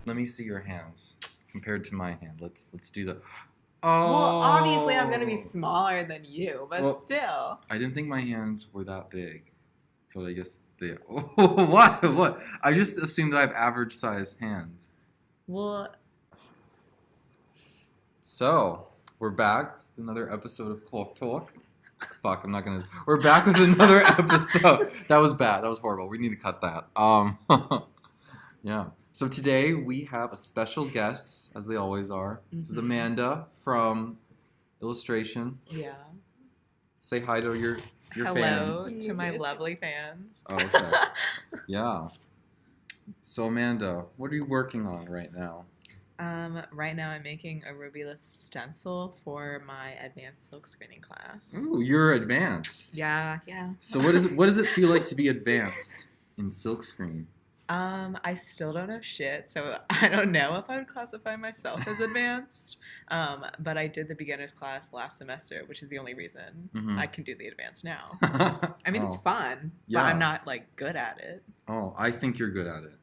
Let me see your hands compared to my hand. Let's do the. Well, Oh. obviously I'm gonna be smaller than you, but Well, still. I didn't think my hands were that big, but I guess they. What? What? I just assumed that I have average sized hands. Well, So we're back with another episode of Clock Talk. Fuck, I'm not gonna. We're back with another episode. That was bad. That was horrible. We need to cut that. Yeah. So today we have a special guest, as they always are. This is Amanda from Illustration. yeah. Say hi to your Hello fans. to my lovely fans. Oh, okay. Yeah. So Amanda, what are you working on right now? Right now I'm making a Rubylith stencil for my advanced silk screening class. Ooh, you're advanced. Yeah. So what does it feel like to be advanced in silkscreen? I still don't know shit, so I don't know if I would classify myself as advanced. But I did the beginner's class last semester, which is the only reason I can do the advanced now. I mean, it's fun, but I'm not, like, good at it. Oh, I think you're good at it.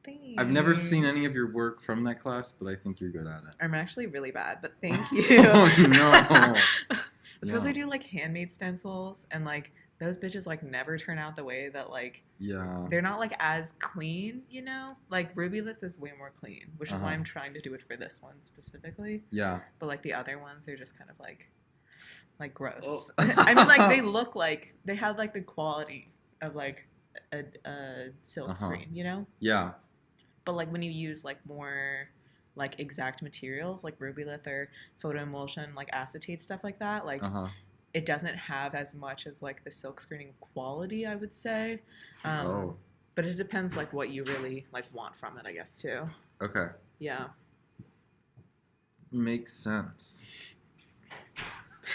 Thanks. I've never seen any of your work from that class, but I think you're good at it. I'm actually really bad, but thank you. Oh, no. It's because I do, like, handmade stencils, and, like, those bitches, like, never turn out the way that, like, they're not, like, as clean, you know? Like, Rubylith is way more clean, which is why I'm trying to do it for this one specifically. Yeah. But, like, the other ones, they're just kind of, like gross. Oh. I mean, like, they look like, they have, like, the quality of, like, a silk screen, you know? Yeah. But, like, when you use, like, more, like, exact materials, like Rubylith or photo emulsion, like, acetate, stuff like that, like, it doesn't have as much as, like, the silk screening quality, I would say. But it depends, like, what you really, like, want from it, I guess, too. Okay. Yeah. Makes sense.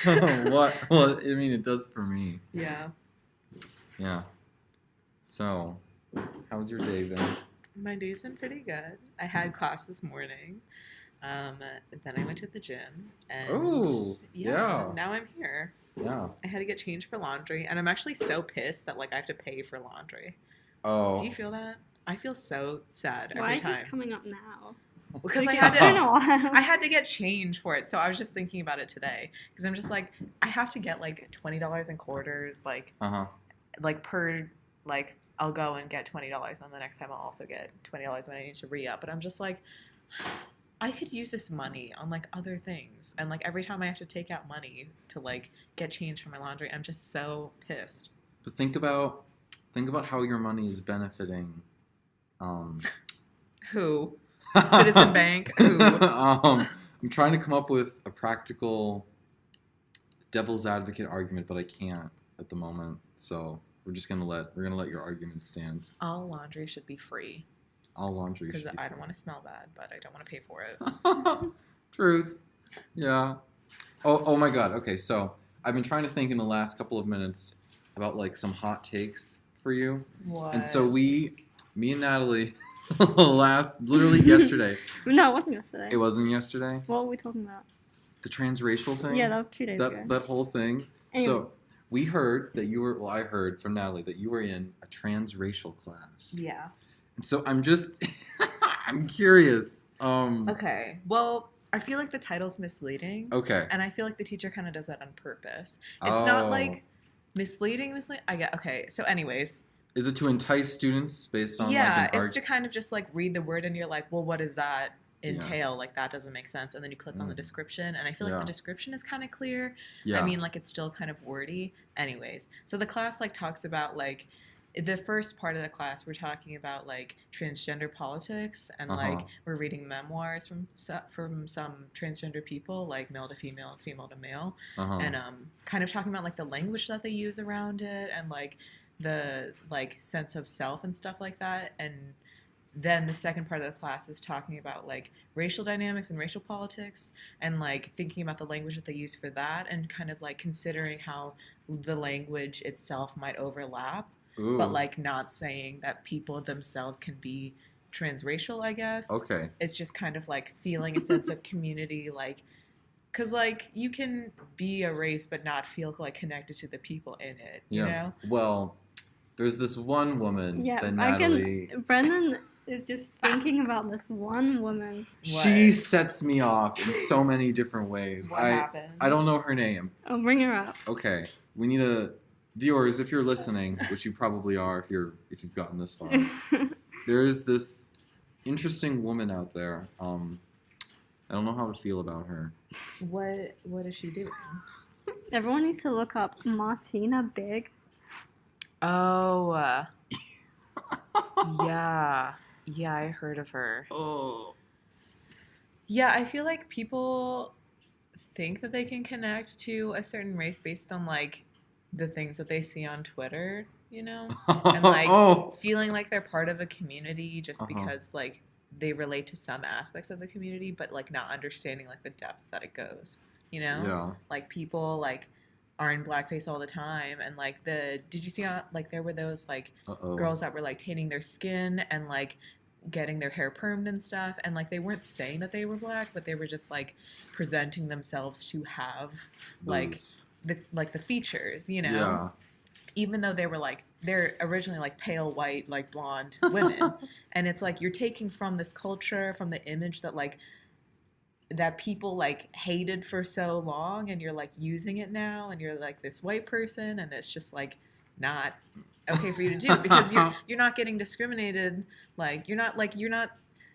What? Well, I mean, it does for me. Yeah. Yeah. So, how's your day been? My day's been pretty good. I had class this morning. Then I went to the gym. And yeah. Now I'm here. Yeah. I had to get changed for laundry, and I'm actually so pissed that, like, I have to pay for laundry. Oh. Do you feel that? I feel so sad every time. Why is this coming up now? Because I had to get change for it, so I was just thinking about it today. Because I'm just like, I have to get, like, $20 in quarters, like, like, per, like, I'll go and get $20, and the next time I'll also get $20 when I need to re-up. But I'm just like, I could use this money on, like, other things. And, like, every time I have to take out money to, like, get change for my laundry, I'm just so pissed. But think about how your money is benefiting. Who? Citizen Bank? Who? I'm trying to come up with a practical devil's advocate argument, but I can't at the moment. So we're gonna let your argument stand. All laundry should be free. All laundry should be free. Because I don't want to smell bad, but I don't want to pay for it. Truth. Yeah. Oh my God. Okay, so I've been trying to think in the last couple of minutes about, like, some hot takes for you. What? And so me and Natalie, literally yesterday. No, it wasn't yesterday. It wasn't yesterday? What were we talking about? The transracial thing? Yeah, that was 2 days ago. That whole thing. Anyway. So we heard that you were, well, I heard from Natalie that you were in a transracial class. Yeah. And so I'm just, I'm curious. Okay. Well, I feel like the title's misleading. Okay. And I feel like the teacher kind of does that on purpose. It's not, like, misleading. I get, okay. So anyways. Is it to entice students based on, like, it's to kind of just, like, read the word and you're like, well, what does that entail? Like, that doesn't make sense. And then you click on the description, and I feel like the description is kind of clear. I mean, like, it's still kind of wordy. Anyways, so the class, like, talks about, like, the first part of the class, we're talking about, like, transgender politics, and like, we're reading memoirs from some transgender people, like male to female and female to male, and kind of talking about, like, the language that they use around it, and, like, the, like, sense of self and stuff like that. And then the second part of the class is talking about, like, racial dynamics and racial politics, and, like, thinking about the language that they use for that, and kind of, like, considering how the language itself might overlap. Ooh. But, like, not saying that people themselves can be transracial, I guess. Okay. It's just kind of, like, feeling a sense of community, like, because, like, you can be a race but not feel, like, connected to the people in it, you know? Well, there's this one woman that Natalie... Brendan is just thinking about this one woman. She sets me off in so many different ways. What happened? I don't know her name. I'll bring her up. Okay, we need viewers, if you're listening, which you probably are if you've gotten this far. There is this interesting woman out there. I don't know how to feel about her. What is she doing? Everyone needs to look up Martina Big. Oh, yeah, I heard of her. Oh. Yeah, I feel like people think that they can connect to a certain race based on like the things that they see on Twitter, you know, and like feeling like they're part of a community just because like they relate to some aspects of the community, but like not understanding like the depth that it goes, you know? Yeah. Like people like are in blackface all the time, and like did you see like there were those like girls that were like tanning their skin and like getting their hair permed and stuff, and like they weren't saying that they were black, but they were just like presenting themselves to have like the features, you know? Yeah. Even though they're originally like pale white, like blonde women. And it's like you're taking from this culture, from the image that people like hated for so long, and you're like using it now, and you're like this white person, and it's just like not okay for you to do because you're not getting discriminated, like you're not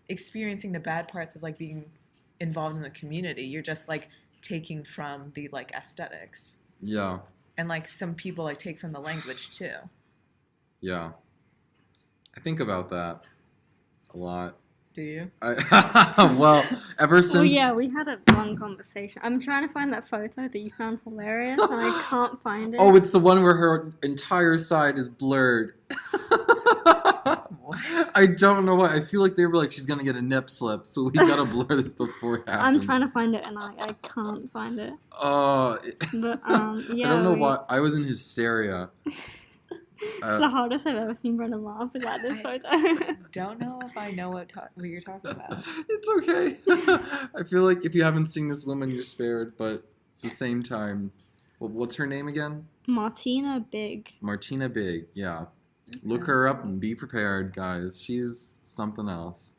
experiencing the bad parts of like being involved in the community. You're just like taking from the like aesthetics. Yeah. And like some people like take from the language too. Yeah. I think about that a lot. Do you? Well, ever since... Well, yeah, we had a long conversation. I'm trying to find that photo that you found hilarious, and I can't find it. Oh, it's the one where her entire side is blurred. What? I don't know why. I feel like they were like, she's going to get a nip slip, so we got to blur this before it happens. I'm trying to find it, and I can't find it. But, yeah. I don't know why. I was in hysteria. It's the hardest I've ever seen Brendan laugh is at this photo. Don't know if I know what you're talking about. It's okay. I feel like if you haven't seen this woman, you're spared, but at the same time, what's her name again? Martina Big. Martina Big, yeah. Okay. Look her up and be prepared, guys. She's something else.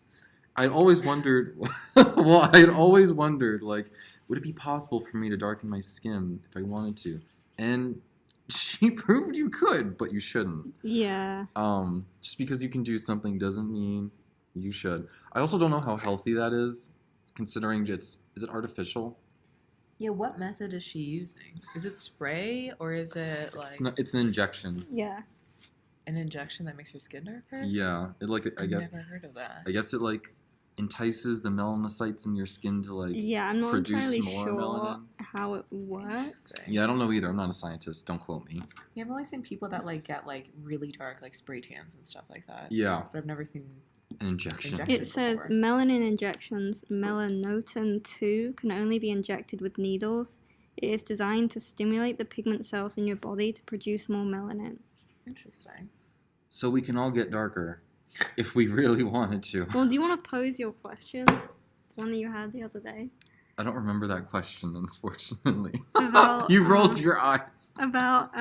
I'd always wondered, like, would it be possible for me to darken my skin if I wanted to? And she proved you could, but you shouldn't. Yeah. Just because you can do something doesn't mean you should. I also don't know how healthy that is, considering is it artificial? Yeah, what method is she using? Is it spray or is it like It's an injection. Yeah. an injection that makes your skin darker? Yeah, I've never heard of that. I guess it like entices the melanocytes in your skin to like I'm not produce entirely more sure melanin. how it works. Interesting. Yeah, I don't know either. I'm not a scientist. Don't quote me. Yeah, I've only seen people that like get like really dark like spray tans and stuff like that. Yeah, But I've never seen an injection. It says before. melanin injections, melanotan 2, can only be injected with needles. It is designed to stimulate the pigment cells in your body to produce more melanin. Interesting. So we can all get darker if we really wanted to. Well, do you want to pose your question? The one that you had the other day? I don't remember that question, unfortunately. About, You rolled your eyes. About,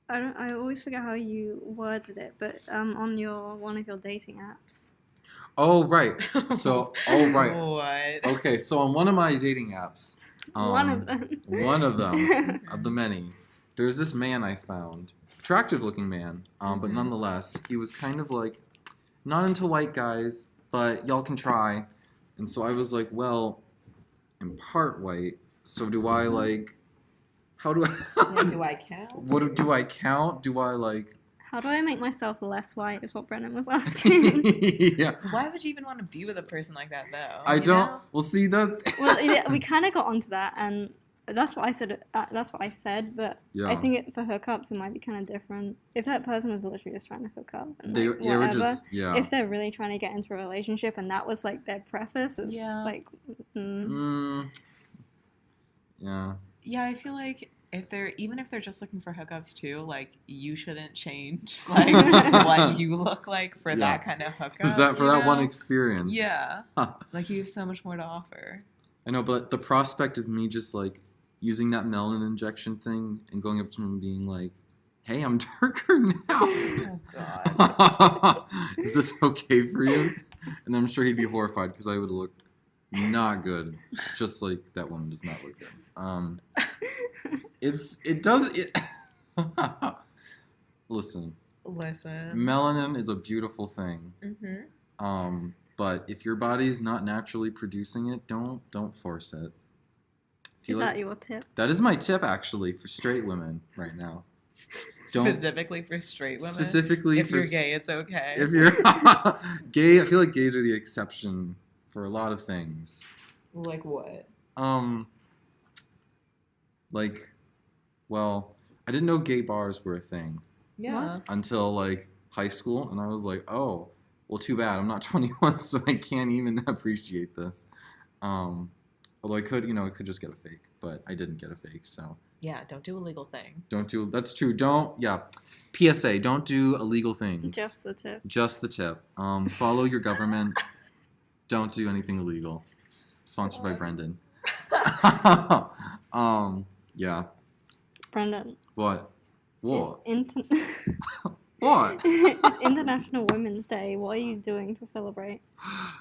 I always forget how you worded it, but on one of your dating apps. Oh, right. So, right. What? Okay, so on one of my dating apps, One of them. One of them, of the many, there's this man I found. Attractive looking man, but nonetheless, he was kind of like, not into white guys, but y'all can try. And so I was like, well, I'm part white, so do I like, how do I... Yeah, do I count? Do I count? Do I like... How do I make myself less white is what Brennan was asking. Yeah. Why would you even want to be with a person like that, though? I don't... Know? Well, see, that's... Well, we kind of got onto that, and that's what I said. But yeah. I think for hookups, it might be kind of different. If that person was literally just trying to hook up, and they like, were just... Yeah. If they're really trying to get into a relationship, and that was like their preface, it's like... Yeah. Yeah, I feel like if they're just looking for hookups too, like you shouldn't change like what you look like for that kind of hookup. That one experience. Yeah. Like you have so much more to offer. I know, but the prospect of me just like using that melanin injection thing and going up to him and being like, "Hey, I'm darker now." God. Is this okay for you? And I'm sure he'd be horrified because I would look not good, just like that woman does not look good. Listen, melanin is a beautiful thing. Mm-hmm. But if your body's not naturally producing it, don't force it. Is that your tip? That is my tip, actually, for straight women right now. Specifically for straight women? Specifically if you're gay, it's okay. If you're gay, I feel like gays are the exception for a lot of things. Like what? Well, I didn't know gay bars were a thing. Yeah. Until, like, high school, and I was like, oh, well, too bad. I'm not 21, so I can't even appreciate this. Although I could just get a fake, but I didn't get a fake, so. Yeah, don't do illegal things. That's true. PSA, don't do illegal things. Just the tip. Just the tip. Follow your government. Don't do anything illegal. Sponsored by Brendan. Yeah. Brendan. What? What? What? It's International Women's Day. What are you doing to celebrate?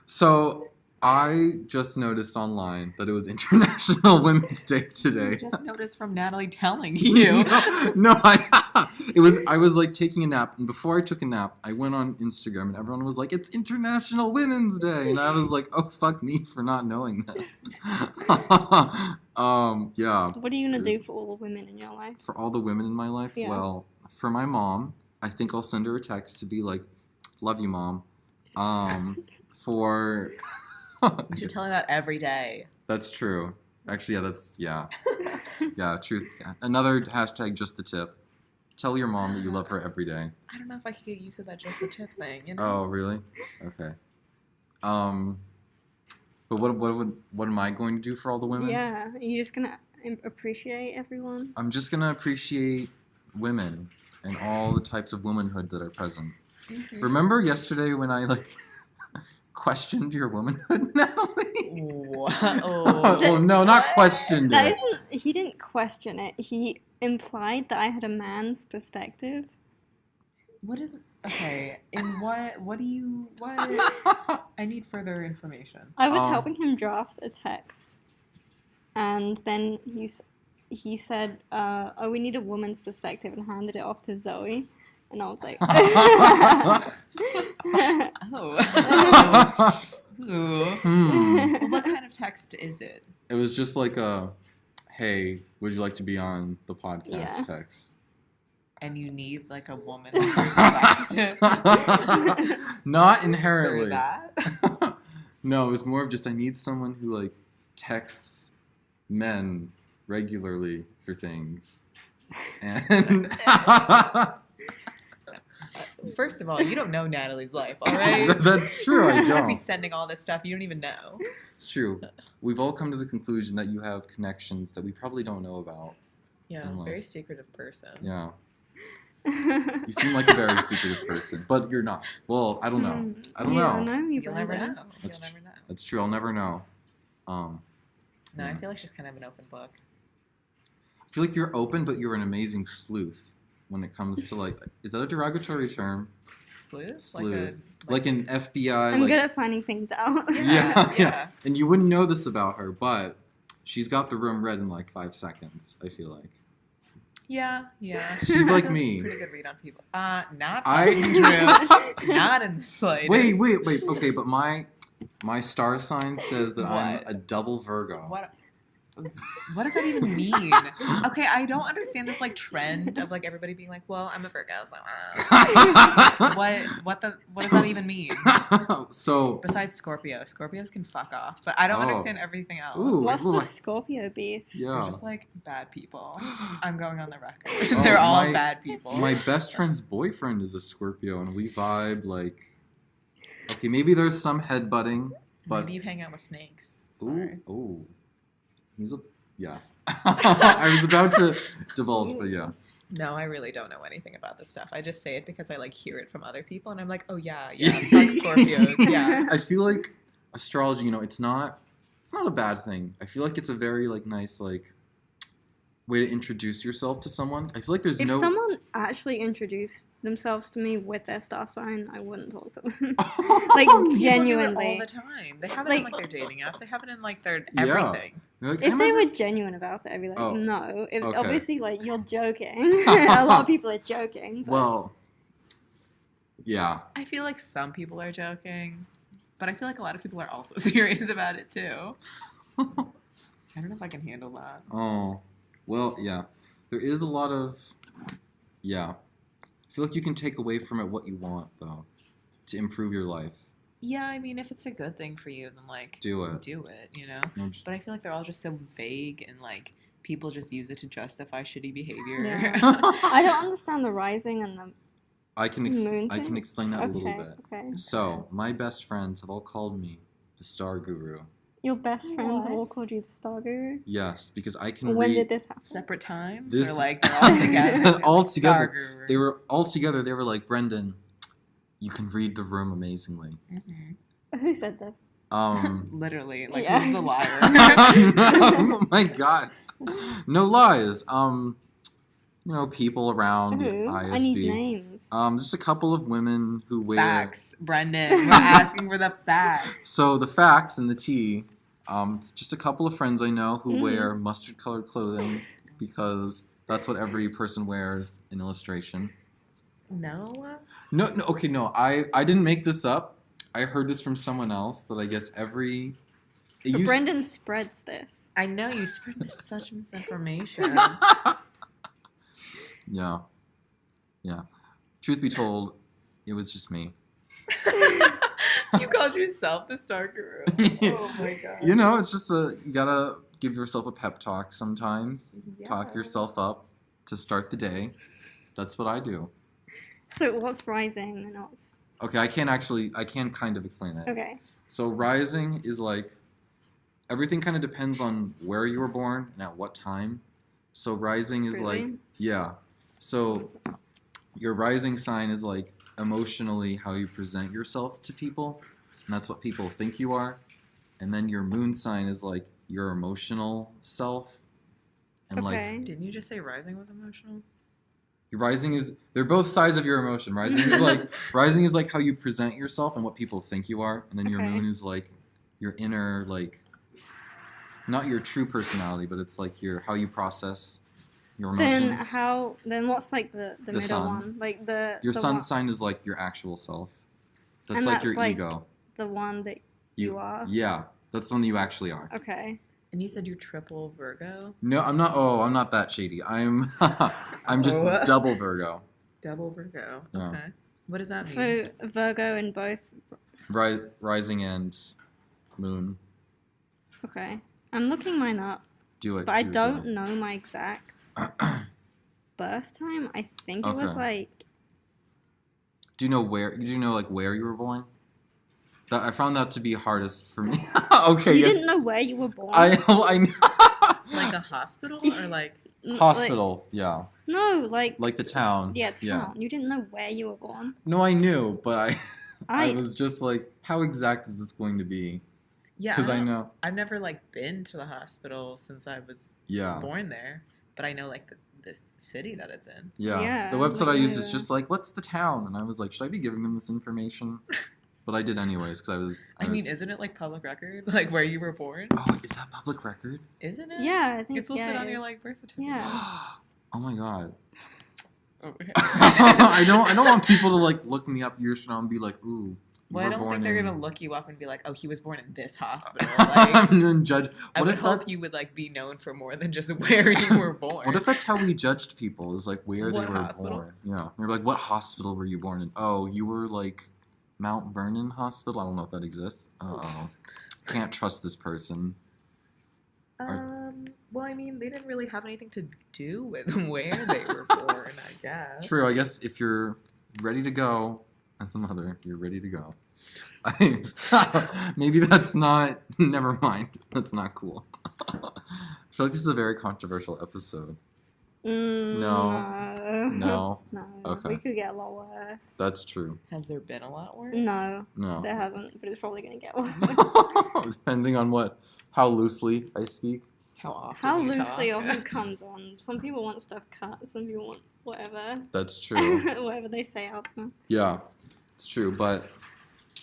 So, I just noticed online that it was International Women's Day today. I just noticed from Natalie telling you. I was like taking a nap, and before I took a nap, I went on Instagram, and everyone was like, "It's International Women's Day," and I was like, "Oh, fuck me for not knowing this." Yeah. What are you gonna do for all the women in your life? For all the women in my life, yeah. Well, for my mom, I think I'll send her a text to be like, "Love you, Mom." For You should tell her that every day. That's true. Actually, yeah, truth. Yeah. Another hashtag, just the tip. Tell your mom that you love her every day. I don't know if I could get used to that just the tip thing, you know? Oh, really? Okay. But what am I going to do for all the women? Yeah, are you just gonna appreciate everyone? I'm just gonna appreciate women and all the types of womanhood that are present. Mm-hmm. Remember yesterday when I questioned your womanhood, Natalie? Whoa. Well, no, not questioned it. He didn't question it. He implied that I had a man's perspective. What is okay? And what I need further information. I was helping him draft a text, and then he said, "Oh, we need a woman's perspective," and handed it off to Zoe. And I was like, What kind of text is it? It was just like a, "Hey, would you like to be on the podcast?" text. And you need like a woman's perspective. Not inherently. For that? No, it was more of just I need someone who texts men regularly for things. And first of all, you don't know Natalie's life, all right? That's true, I I'd don't. be sending all this stuff you don't even know. It's true. We've all come to the conclusion that you have connections that we probably don't know about. Yeah, very secretive person. Yeah. You seem like a very secretive person, but you're not. Well, I don't know. I don't know. You'll never know. You'll never know. That's true. I'll never know. No, I feel like she's kind of an open book. I feel like you're open, but you're an amazing sleuth when it comes to is that a derogatory term? Sleuth? Like an FBI. I'm good at finding things out. Yeah. And you wouldn't know this about her, but she's got the room read in 5 seconds, I feel like. Yeah. She's like me. Pretty good read on people. Not true. Not in the slightest. Wait. Okay, but my star sign says that I'm a double Virgo. What does that even mean? Okay, I don't understand this trend of everybody being like, well, I'm a Virgo, so what does that even mean? So besides Scorpio, Scorpios can fuck off, but I don't understand everything else. Ooh, what's the Scorpio beef? Yeah, they're just bad people. I'm going on the record. They're all bad people. My best friend's boyfriend is a Scorpio, and we vibe okay, maybe there's some headbutting, but maybe you hang out with snakes. Sorry. Ooh. Yeah. I was about to divulge, but yeah. No, I really don't know anything about this stuff. I just say it because I hear it from other people, and I'm like, oh yeah, fuck Scorpios, yeah. I feel like astrology, it's not a bad thing. I feel like it's a very nice way to introduce yourself to someone. I feel like there's actually introduced themselves to me with their star sign, I wouldn't talk to them. People do it Genuinely. all the time. They have it in their dating apps. They have it in their Yeah. everything. Like, If they were genuine about it, I'd be like, Oh, no. If, okay. Obviously, you're joking. A lot of people are joking. But... Well, yeah. I feel like some people are joking, but I feel like a lot of people are also serious about it too. I don't know if I can handle that. Oh, well, yeah. There is a lot of, yeah. I feel like you can take away from it what you want, though, to improve your life. Yeah, I mean, if it's a good thing for you, then, do it. Do it, But I feel like they're all just so vague and, people just use it to justify shitty behavior. Yeah. I don't understand the rising and the I can moon I can thing? explain that a little bit. Okay. So, my best friends have all called me the Star Guru. Your best friends What? all called you the Star Guru? Yes, because I can When read... did this happen? Separate times? This- Or, they're all together? all Star together. Guru. They were all together. They were like, Brendan, you can read the room amazingly. Mhm. Who said this? Literally. Yeah. Who's the liar? Oh my god. No lies. People around the Who? I ISB. need names. Just a couple of women who wear... Facts, Brendan. We're asking for the facts. So the facts and the tea, it's just a couple of friends I know who Mm. wear mustard-colored clothing because that's what every person wears in illustration. No? No, okay, no. I didn't make this up. I heard this from someone else that I guess every... it But used- Brendan spreads this. I know you spread such misinformation. Yeah. Yeah. Truth be told, it was just me. You called yourself the Star Guru. Oh my god. It's just you gotta give yourself a pep talk sometimes. Talk Yeah. yourself up to start the day. That's what I do. So what's rising and what's... Okay, I can kind of explain that. Okay. So rising is everything kind of depends on where you were born and at what time. So rising is Really? yeah. So your rising sign is emotionally how you present yourself to people, and that's what people think you are. And then your moon sign is your emotional self. And Okay. Didn't you just say rising was emotional? your rising is, they're both sides of your emotion. Rising is how you present yourself and what people think you are, and then your Okay. moon is your inner not your true personality, but it's how you process your emotions. Then what's the middle sun. one? Your the sun one, sign is your actual self. That's And that's your ego. the one that you are. Yeah, that's the one that you actually are. Okay. And you said you're triple Virgo? No, I'm not. Oh, I'm not that shady. I'm just Oh. double Virgo. Double Virgo. Yeah. Okay. What does that mean? So Virgo in both. Rising and moon. Okay. I'm looking mine up, Do it. but I do it, don't know my exact birth time. I think it was Okay. Do you know where? Do you know where you were born? That I found that to be hardest for me. Okay. You Yes. didn't know where you were born. I Like a hospital or hospital. Yeah. No, The town. Yeah, town. You didn't know where you were born. No, I knew, but I I was just how exact is this going to be? Yeah. Because I know. I've never been to the hospital since I was Yeah. born there, but I know the city that it's in. Yeah. Yeah, The website I used is yeah. just what's the town? And I was should I be giving them this information? But I did anyways because I mean, isn't it public record? Where you were born? Oh, is that public record? Isn't it? yeah, I think It's listed yeah, on it your is. birth certificate. Yeah. Oh my god. Oh, okay. I don't want people to look me up years from now and be like, ooh. You Well, I were don't born think they're in... gonna look you up and be like, "Oh, he was born in this hospital." and then judge. I What would if hope that's you would be known for more than just where you were born. What if that's how we judged people? Is where What they were hospital? born? Yeah. They're what hospital were you born in? Oh, you were Mount Vernon Hospital. I don't know if that exists. Uh-oh. Can't trust this person. Well, I mean, they didn't really have anything to do with where they were born, I guess. True. I guess if you're ready to go as a mother, you're ready to go. Maybe that's not. Never mind. That's not cool. I feel this is a very controversial episode. No. No. Okay. We could get a lot worse. That's true. Has there been a lot worse? No, No. there hasn't, but it's probably going to get worse. Depending on how loosely I speak. How often? How you loosely talk? or who comes on? Some people want stuff cut, some people want whatever. That's true. Whatever they say out there. Yeah, it's true. But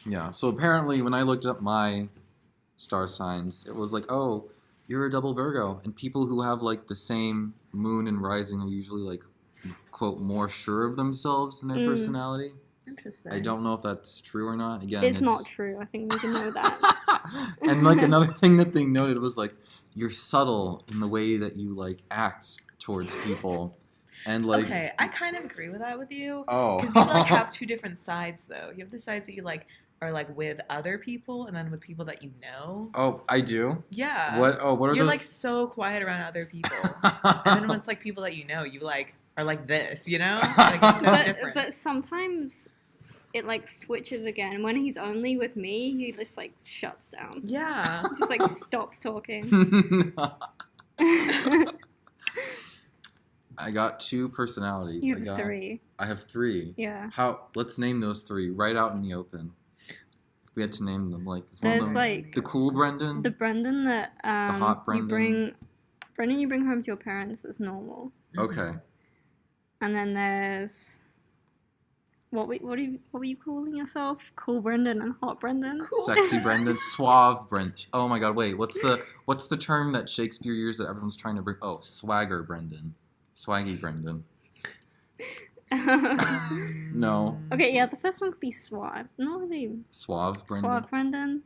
yeah, so apparently when I looked up my star signs, it was like, oh, you're a double Virgo, and people who have like the same moon and rising are usually like, quote, more sure of themselves in their personality. Interesting. I don't know if that's true or not. Again, It's not true. I think we can know that. And like another thing that they noted was like, you're subtle in the way that you like act towards people, and like. Okay, I kind of agree with that with you. Oh. Because you like have two different sides though. You have the sides that you like are like with other people, and then with people that you know. Oh, I do. Yeah. What? Oh, what are You're those? like so quiet around other people, and then when it's like people that you know, you like are like this, you know? Like it's so different. But sometimes it like switches again. When he's only with me, he just like shuts down. Yeah. Just like stops talking. I got 2 personalities. You have 3. I have 3. Yeah. How? Let's name those 3 right out in the open. If we had to name them, like is one There's of them like the cool Brendan. the Brendan that hot Brendan. you bring home to your parents. That's normal. Okay. And then there's what were you calling yourself? Cool Brendan and hot Brendan. Cool. Sexy Brendan, suave Brendan. Oh my God! Wait, what's the term that Shakespeare used that everyone's trying to bring? Oh, swagger Brendan, swaggy Brendan. No. Okay, yeah, the first one could be suave. Not really Suave Brendan. suave Brendan.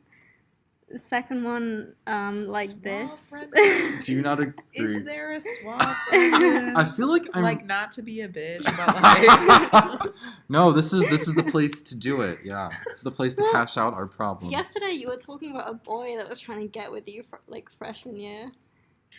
The second one, like Suave this. Brendan? Do you not agree? Is there a suave Brendan? I feel like I'm like not to be a bitch, but like No, this is the place to do it. Yeah, it's the place to hash out our problems. Yesterday, you were talking about a boy that was trying to get with you for like freshman year.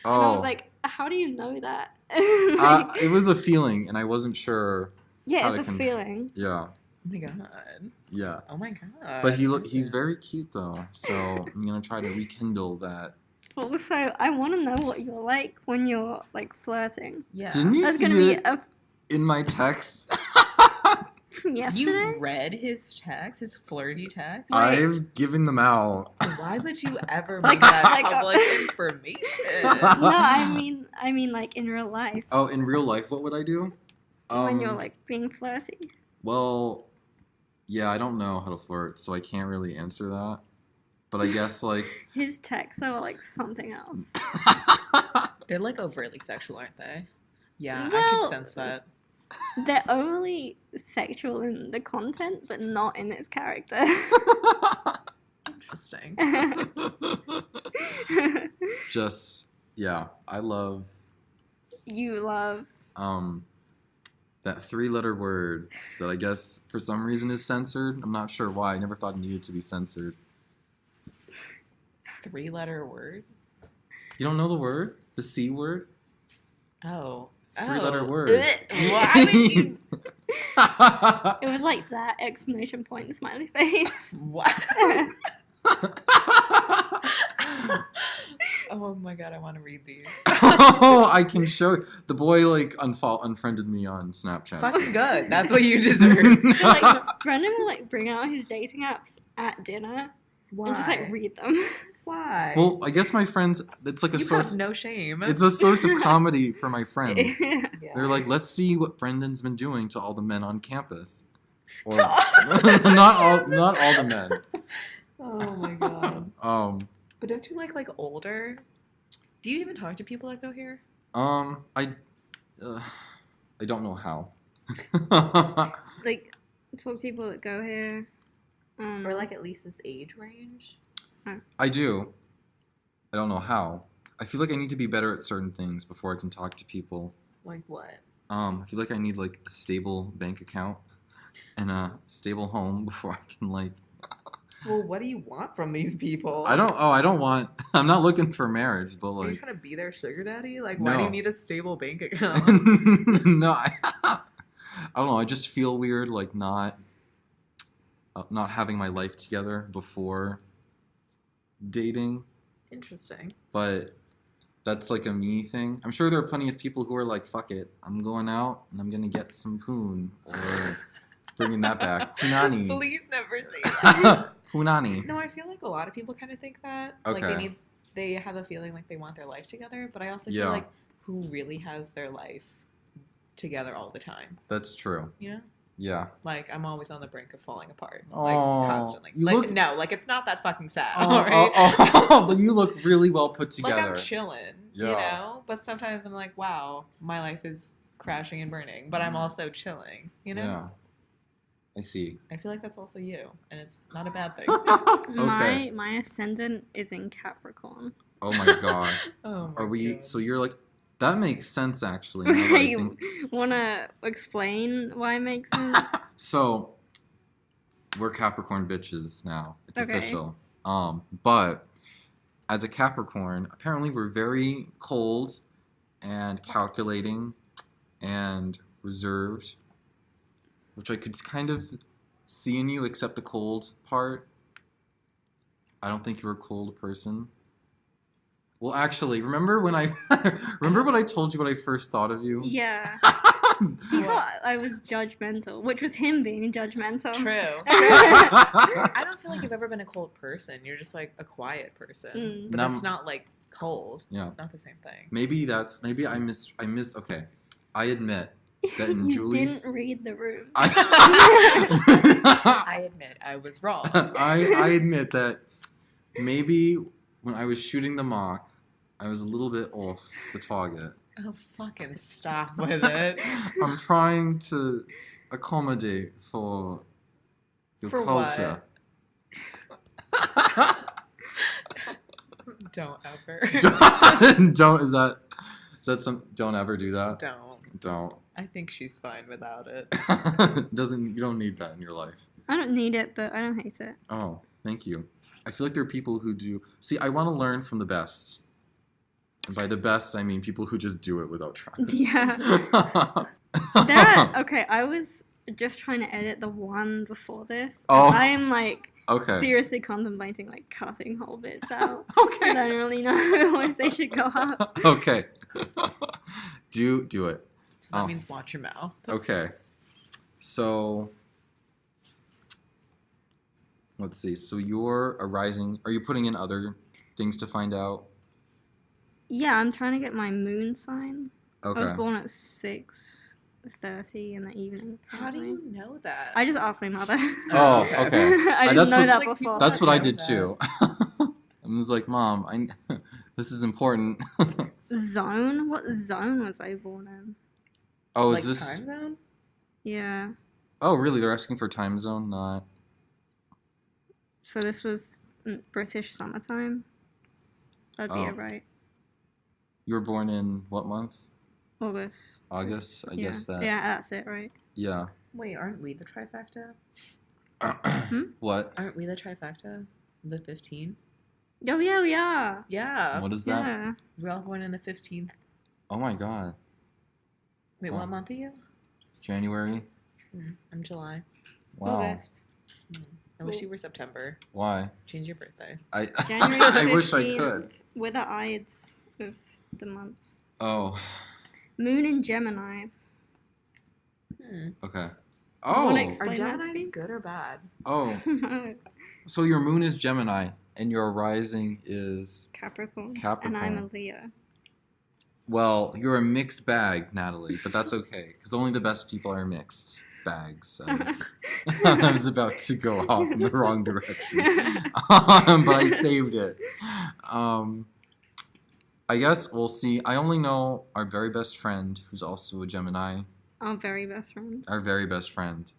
Oh. And I was like, how do you know that? It was a feeling, and I wasn't sure. yeah, how it's to a feeling. Yeah, oh my god. yeah. Oh my god. But he's very cute though, so I'm gonna try to rekindle that. But also, I want to know what you're like when you're like flirting. Yeah. Didn't you That's see gonna be it in my text? from yesterday. You read his text, his flirty text? Like- I've given them out. Why would you ever Like- make that like- public information? No, I mean like in real life Oh, in real life, what would I do? when you're like being flirty. Well, yeah, I don't know how to flirt, so I can't really answer that. But I guess like His texts are like something else. They're like overtly sexual, aren't they? Yeah, I Well- can sense that. They're only sexual in the content, but not in its character. Interesting. just yeah, I love You love. that 3-letter word that I guess for some reason is censored. I'm not sure why. I never thought it needed to be censored. 3-letter word? You don't know the word? The C word? Oh. 3-letter word. Why would you? It was like that exclamation point smiley face. What? Oh my god, I want to read these. Oh, I can show the boy like unfriended me on Snapchat. Fucking good. That's what you deserve. Like Brendan will like bring out his dating apps at dinner Why? and just like read them. Why? Well, I guess my friends. It's like a you source. have no shame. It's a source of comedy for my friends. Yeah. They're like, let's see what Brendan's been doing to all the men on campus. Or, To all- not all the men. Oh my god. But don't you like older? Do you even talk to people that go here? I don't know how. Like talk to people that go here. Or like at least this age range? I do. I don't know how. I feel like I need to be better at certain things before I can talk to people. Like what? I feel like I need like a stable bank account and a stable home before I can like. Well, what do you want from these people? I don't want. I'm not looking for marriage, but Are you like. trying to be their sugar daddy? Like, why do No. you need a stable bank account? No, I don't know. I just feel weird, like not having my life together before dating. Interesting. But that's like a me thing. I'm sure there are plenty of people who are like, "Fuck it, I'm going out and I'm gonna get some poon," or bringing that back. Punani. Please never say that. Punani. No, I feel like a lot of people kind of think that. Okay. Like they have a feeling like they want their life together, but I also Yeah. feel like who really has their life together all the time. That's true. You know? Yeah. Like, I'm always on the brink of falling apart. Oh, like, constantly. Like, it's not that fucking sad, right? But you look really well put together. Like, I'm chilling, you know? But sometimes I'm like, wow, my life is crashing and burning, but I'm also chilling, you know? Yeah. I see. I feel like that's also you, and it's not a bad thing. Okay. My ascendant is in Capricorn. Oh my god. Oh my Are we? God. So you're like, that makes sense actually. now that I You think- wanna explain why it makes sense? So we're Capricorn bitches now. It's Okay. official. But as a Capricorn, apparently we're very cold and calculating and reserved, which I could kind of see in you, except the cold part. I don't think you're a cold person. Well, actually, remember when I remember what I told you what I first thought of you? Yeah. He thought I was judgmental, which was him being judgmental. True. I don't feel like you've ever been a cold person. You're just like a quiet person. Mm. But Num- that's not like cold. Yeah. Not the same thing. Maybe I miss. Okay, I admit that in You Julie's. didn't read the room. I admit I was wrong. I admit that maybe when I was shooting the mock, I was a little bit off the target. Oh, fucking stop with it. I'm trying to accommodate for your For culture. Don't ever. don't is that some don't ever do that? Don't. I think she's fine without it. You don't need that in your life. I don't need it, but I don't hate it. Oh, thank you. I feel like there are people who do. See, I want to learn from the best. And by the best, I mean people who just do it without trying. Yeah. Okay, I was just trying to edit the one before this. Oh. I am like Okay. seriously contemplating like cutting whole bits out. Okay. I don't really know if they should go up. Okay. do it. So that Oh. means watch your mouth. Okay. So let's see. So you're a rising. Are you putting in other things to find out? Yeah, I'm trying to get my moon sign. I was Okay. born at 6:30 in the evening. How do you know that? I just asked my mother. Oh, okay. I didn't That's know what- that Like, before. people- That's what I know did that. too. I was like, Mom, this is important. Zone? What zone was I born in? Oh, like is this? time zone? Yeah. Oh, really? They're asking for time zone, not. So this was British summertime? That'd be Oh. it, right? You were born in what month? August. August. I yeah. guess that. Yeah, that's it, right? Yeah. Wait, aren't we the trifecta? What? Aren't we the trifecta? The 15? Oh, yeah, we are. Yeah. What is that? Yeah. We're all born in the 15th. Oh my God. Wait, Oh. what month are you? January. I'm July. Wow. August. I wish you were September. Why? Change your birthday. I January I wish I 15th. could. We're the Ides of the months. Oh. Moon in Gemini. Okay. Wanna Oh. explain Are that to Geminis me? good or bad? Oh. So your moon is Gemini and your rising is Capricorn. Capricorn. And I'm a Leo. well, you're a mixed bag, Natalie, but that's okay because only the best people are mixed bags. So. I was about to go off in the wrong direction, but I saved it. I guess we'll see. I only know our very best friend, who's also a Gemini. Our very best friend. Our very best friend.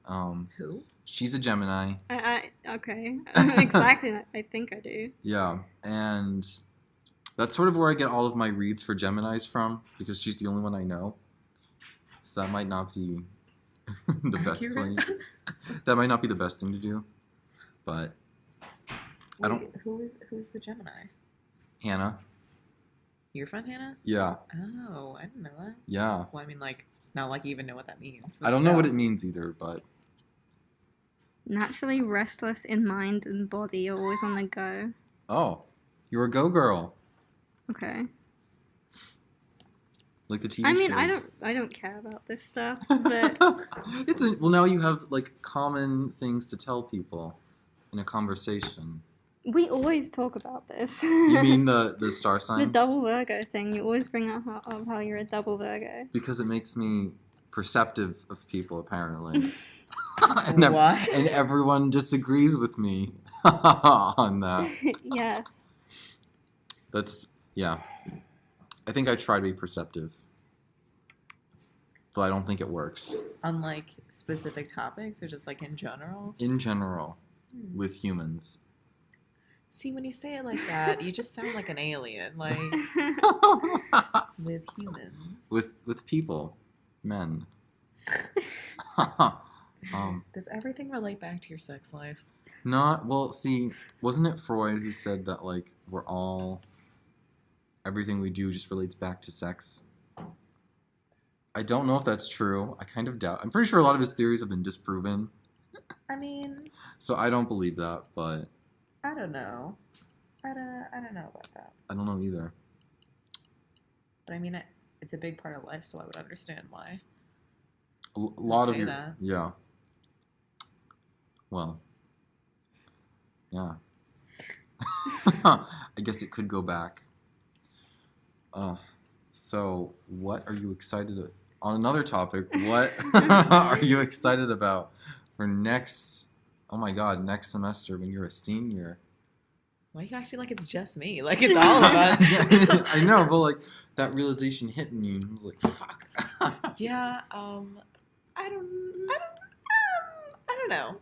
Who? She's a Gemini. Okay. Exactly. I think I do. Yeah, and that's sort of where I get all of my reads for Geminis from because she's the only one I know. So that might not be the best Accurate. thing. That might not be the best thing to do, but I don't- Wait, who's the Gemini? Hannah. Your friend Hannah? Yeah, Oh, I didn't know that. yeah. Well, I mean, like, not like you even know what that means. I don't know what it means either, but Naturally restless in mind and body. You're always on the go. oh, you're a go girl, Okay. like the TV I mean, show. I don't care about this stuff, but Well, now you have like common things to tell people in a conversation. we always talk about this. You mean the star signs? the double Virgo thing? You always bring up how you're a double Virgo. Because it makes me perceptive of people, apparently. What? And everyone disagrees with me on that. Yes. That's, yeah. I think I try to be perceptive. But I don't think it works. On like specific topics or just like in general? In general, with humans. See, when you say it like that, you just sound like an alien. Like, with humans. With people. Men. Does everything relate back to your sex life? Well, see, wasn't it Freud who said that, like, everything we do just relates back to sex? I don't know if that's true. I kind of doubt. I'm pretty sure a lot of his theories have been disproven. I mean... So I don't believe that, but... I don't know. I don't know about that. I don't know either. But I mean, it's a big part of life, so I would understand why. A lot of say your... that. Yeah. Well. Yeah. I guess it could go back. So, what are you excited about? On another topic, what are you excited about for next semester when you're a senior? Why are you acting like it's just me? Like it's all of us. I know, but like that realization hit me. I was like, fuck. Yeah, I don't know.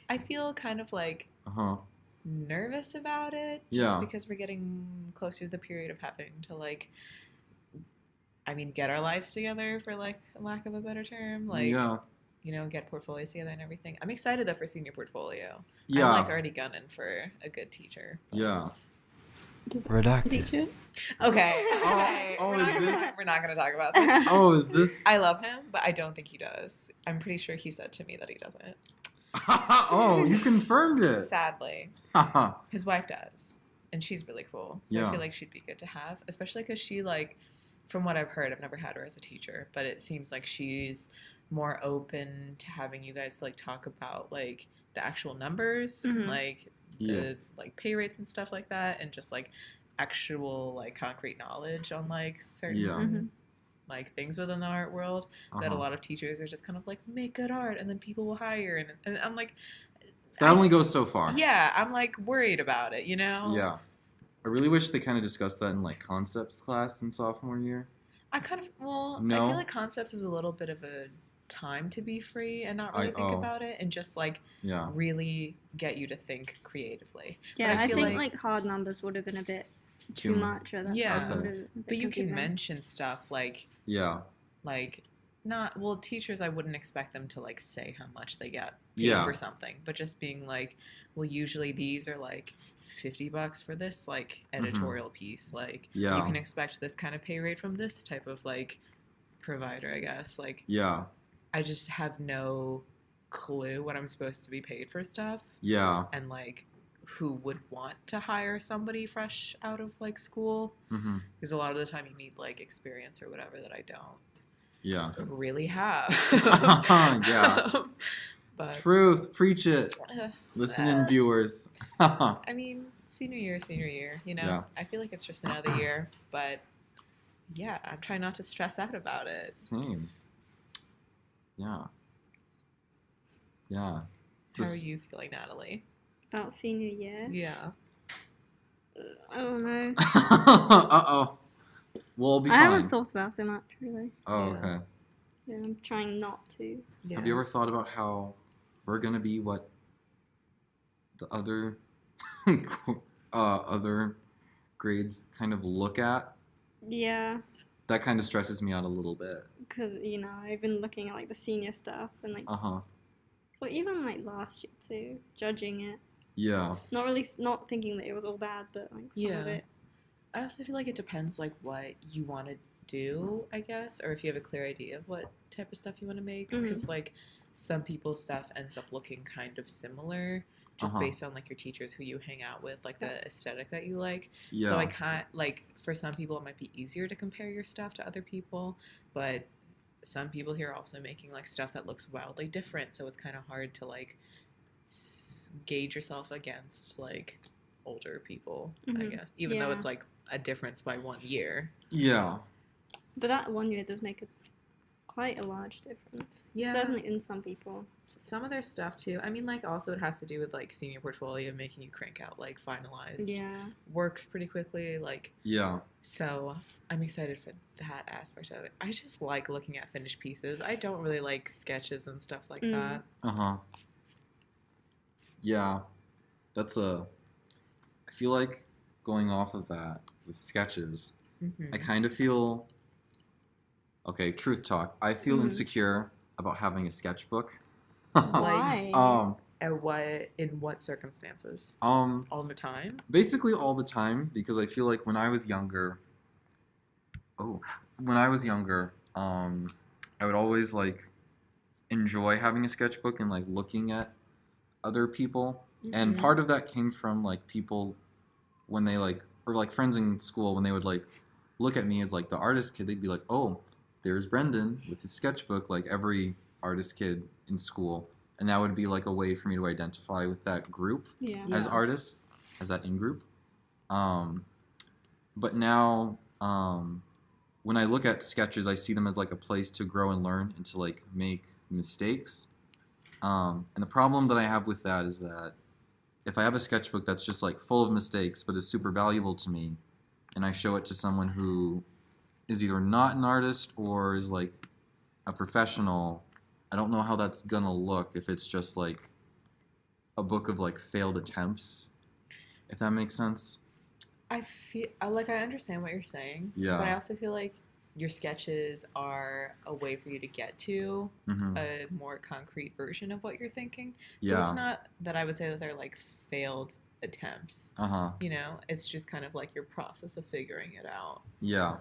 I feel kind of like nervous about it just because we're getting closer to the period of having to like get our lives together, for like lack of a better term, like get portfolios together and everything. I'm excited though for senior portfolio. I'm like already gunning for a good teacher. Yeah. Redacted. Okay. We're not gonna talk about this. Oh, is this? I love him, but I don't think he does. I'm pretty sure he said to me that he doesn't. Oh, you confirmed it. Sadly. His wife does. And she's really cool. So I feel like she'd be good to have. Especially because she, like, from what I've heard, I've never had her as a teacher, but it seems like she's more open to having you guys, like, talk about, like, the actual numbers, like, the, like, pay rates and stuff like that, and just, like, actual, like, concrete knowledge on, like, certain like things within the art world that a lot of teachers are just kind of like, make good art and then people will hire, and I'm like, that only goes so far. Yeah, I'm like worried about it, you know? Yeah. I really wish they kind of discussed that in like concepts class in sophomore year. I feel like concepts is a little bit of a time to be free and not really think about it and just like really get you to think creatively. Yeah, I think like hard numbers would have been a bit too much. Or but you can mention stuff like teachers, I wouldn't expect them to like say how much they get paid for something, but just being like, well, usually these are like $50 for this like editorial piece, like you can expect this kind of pay rate from this type of like provider, I guess. Like I just have no clue what I'm supposed to be paid for stuff. Yeah. And like who would want to hire somebody fresh out of like school, because a lot of the time you need like experience or whatever that I don't really have. But truth, preach it. Listen, viewers. I mean, senior year, you know. I feel like it's just another year, but yeah, I'm trying not to stress out about it. Same. Yeah. How are you feeling, Natalie? About senior year? Yeah. I don't know. Uh-oh. We'll be fine. I haven't thought about it much, really. Oh, okay. Yeah, I'm trying not to. Yeah. Have you ever thought about how we're going to be what the other other grades kind of look at? Yeah. That kind of stresses me out a little bit. Because, you know, I've been looking at, like, the senior stuff and, like... Well, even, like, last year, too. Judging it. Yeah. Not thinking that it was all bad, but, like, some of it. I also feel like it depends, like, what you want to do, I guess, or if you have a clear idea of what type of stuff you want to make. Because, like, some people's stuff ends up looking kind of similar just based on, like, your teachers who you hang out with, like, the aesthetic that you like. Yeah. So I can't, like, for some people it might be easier to compare your stuff to other people, but some people here are also making, like, stuff that looks wildly different, so it's kind of hard to, like, gauge yourself against, like, older people, I guess, even though it's, like, a difference by 1 year. Yeah. But that 1 year does make a quite a large difference. Yeah. Certainly in some people. Some of their stuff too. I mean, like, also it has to do with like senior portfolio, making you crank out like finalized works pretty quickly. Like, so I'm excited for that aspect of it. I just like looking at finished pieces. I don't really like sketches and stuff like that. Yeah, I feel like going off of that with sketches, I kind of feel, okay, truth talk. I feel insecure about having a sketchbook. Why? In what circumstances? All the time? Basically all the time, because I feel like when I was younger, I would always like enjoy having a sketchbook and like looking at other people. And part of that came from like people when they like, or like friends in school when they would like look at me as like the artist kid, they'd be like, oh, there's Brendan with his sketchbook, like every artist kid in school, and that would be like a way for me to identify with that group as artists, as that in-group. But now, when I look at sketches, I see them as like a place to grow and learn and to like make mistakes. And the problem that I have with that is that if I have a sketchbook that's just like full of mistakes but is super valuable to me, and I show it to someone who is either not an artist or is like a professional, I don't know how that's gonna look if it's just like a book of like failed attempts, if that makes sense. I understand what you're saying. Yeah. But I also feel like your sketches are a way for you to get to a more concrete version of what you're thinking. So it's not that I would say that they're like failed attempts. You know, it's just kind of like your process of figuring it out. Yeah.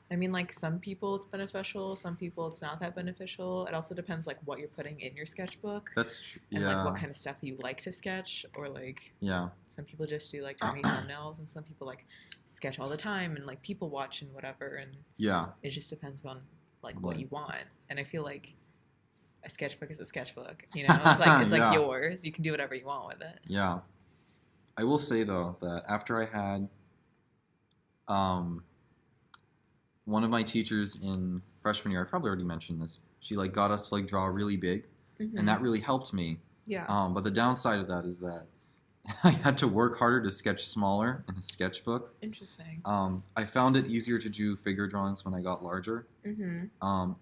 I mean, like, some people it's beneficial, some people it's not that beneficial. It also depends, like, what you're putting in your sketchbook. That's true. And, like, what kind of stuff you like to sketch. Or, like, some people just do, like, tiny thumbnails, and some people, like, sketch all the time and, like, people watch and whatever. And it just depends on, like, what you want. And I feel like a sketchbook is a sketchbook. You know? It's like yours. You can do whatever you want with it. Yeah. I will say, though, that after I had... one of my teachers in freshman year, I probably already mentioned this, she like got us to like draw really big, and that really helped me. Yeah. But the downside of that is that I had to work harder to sketch smaller in a sketchbook. Interesting. I found it easier to do figure drawings when I got larger. And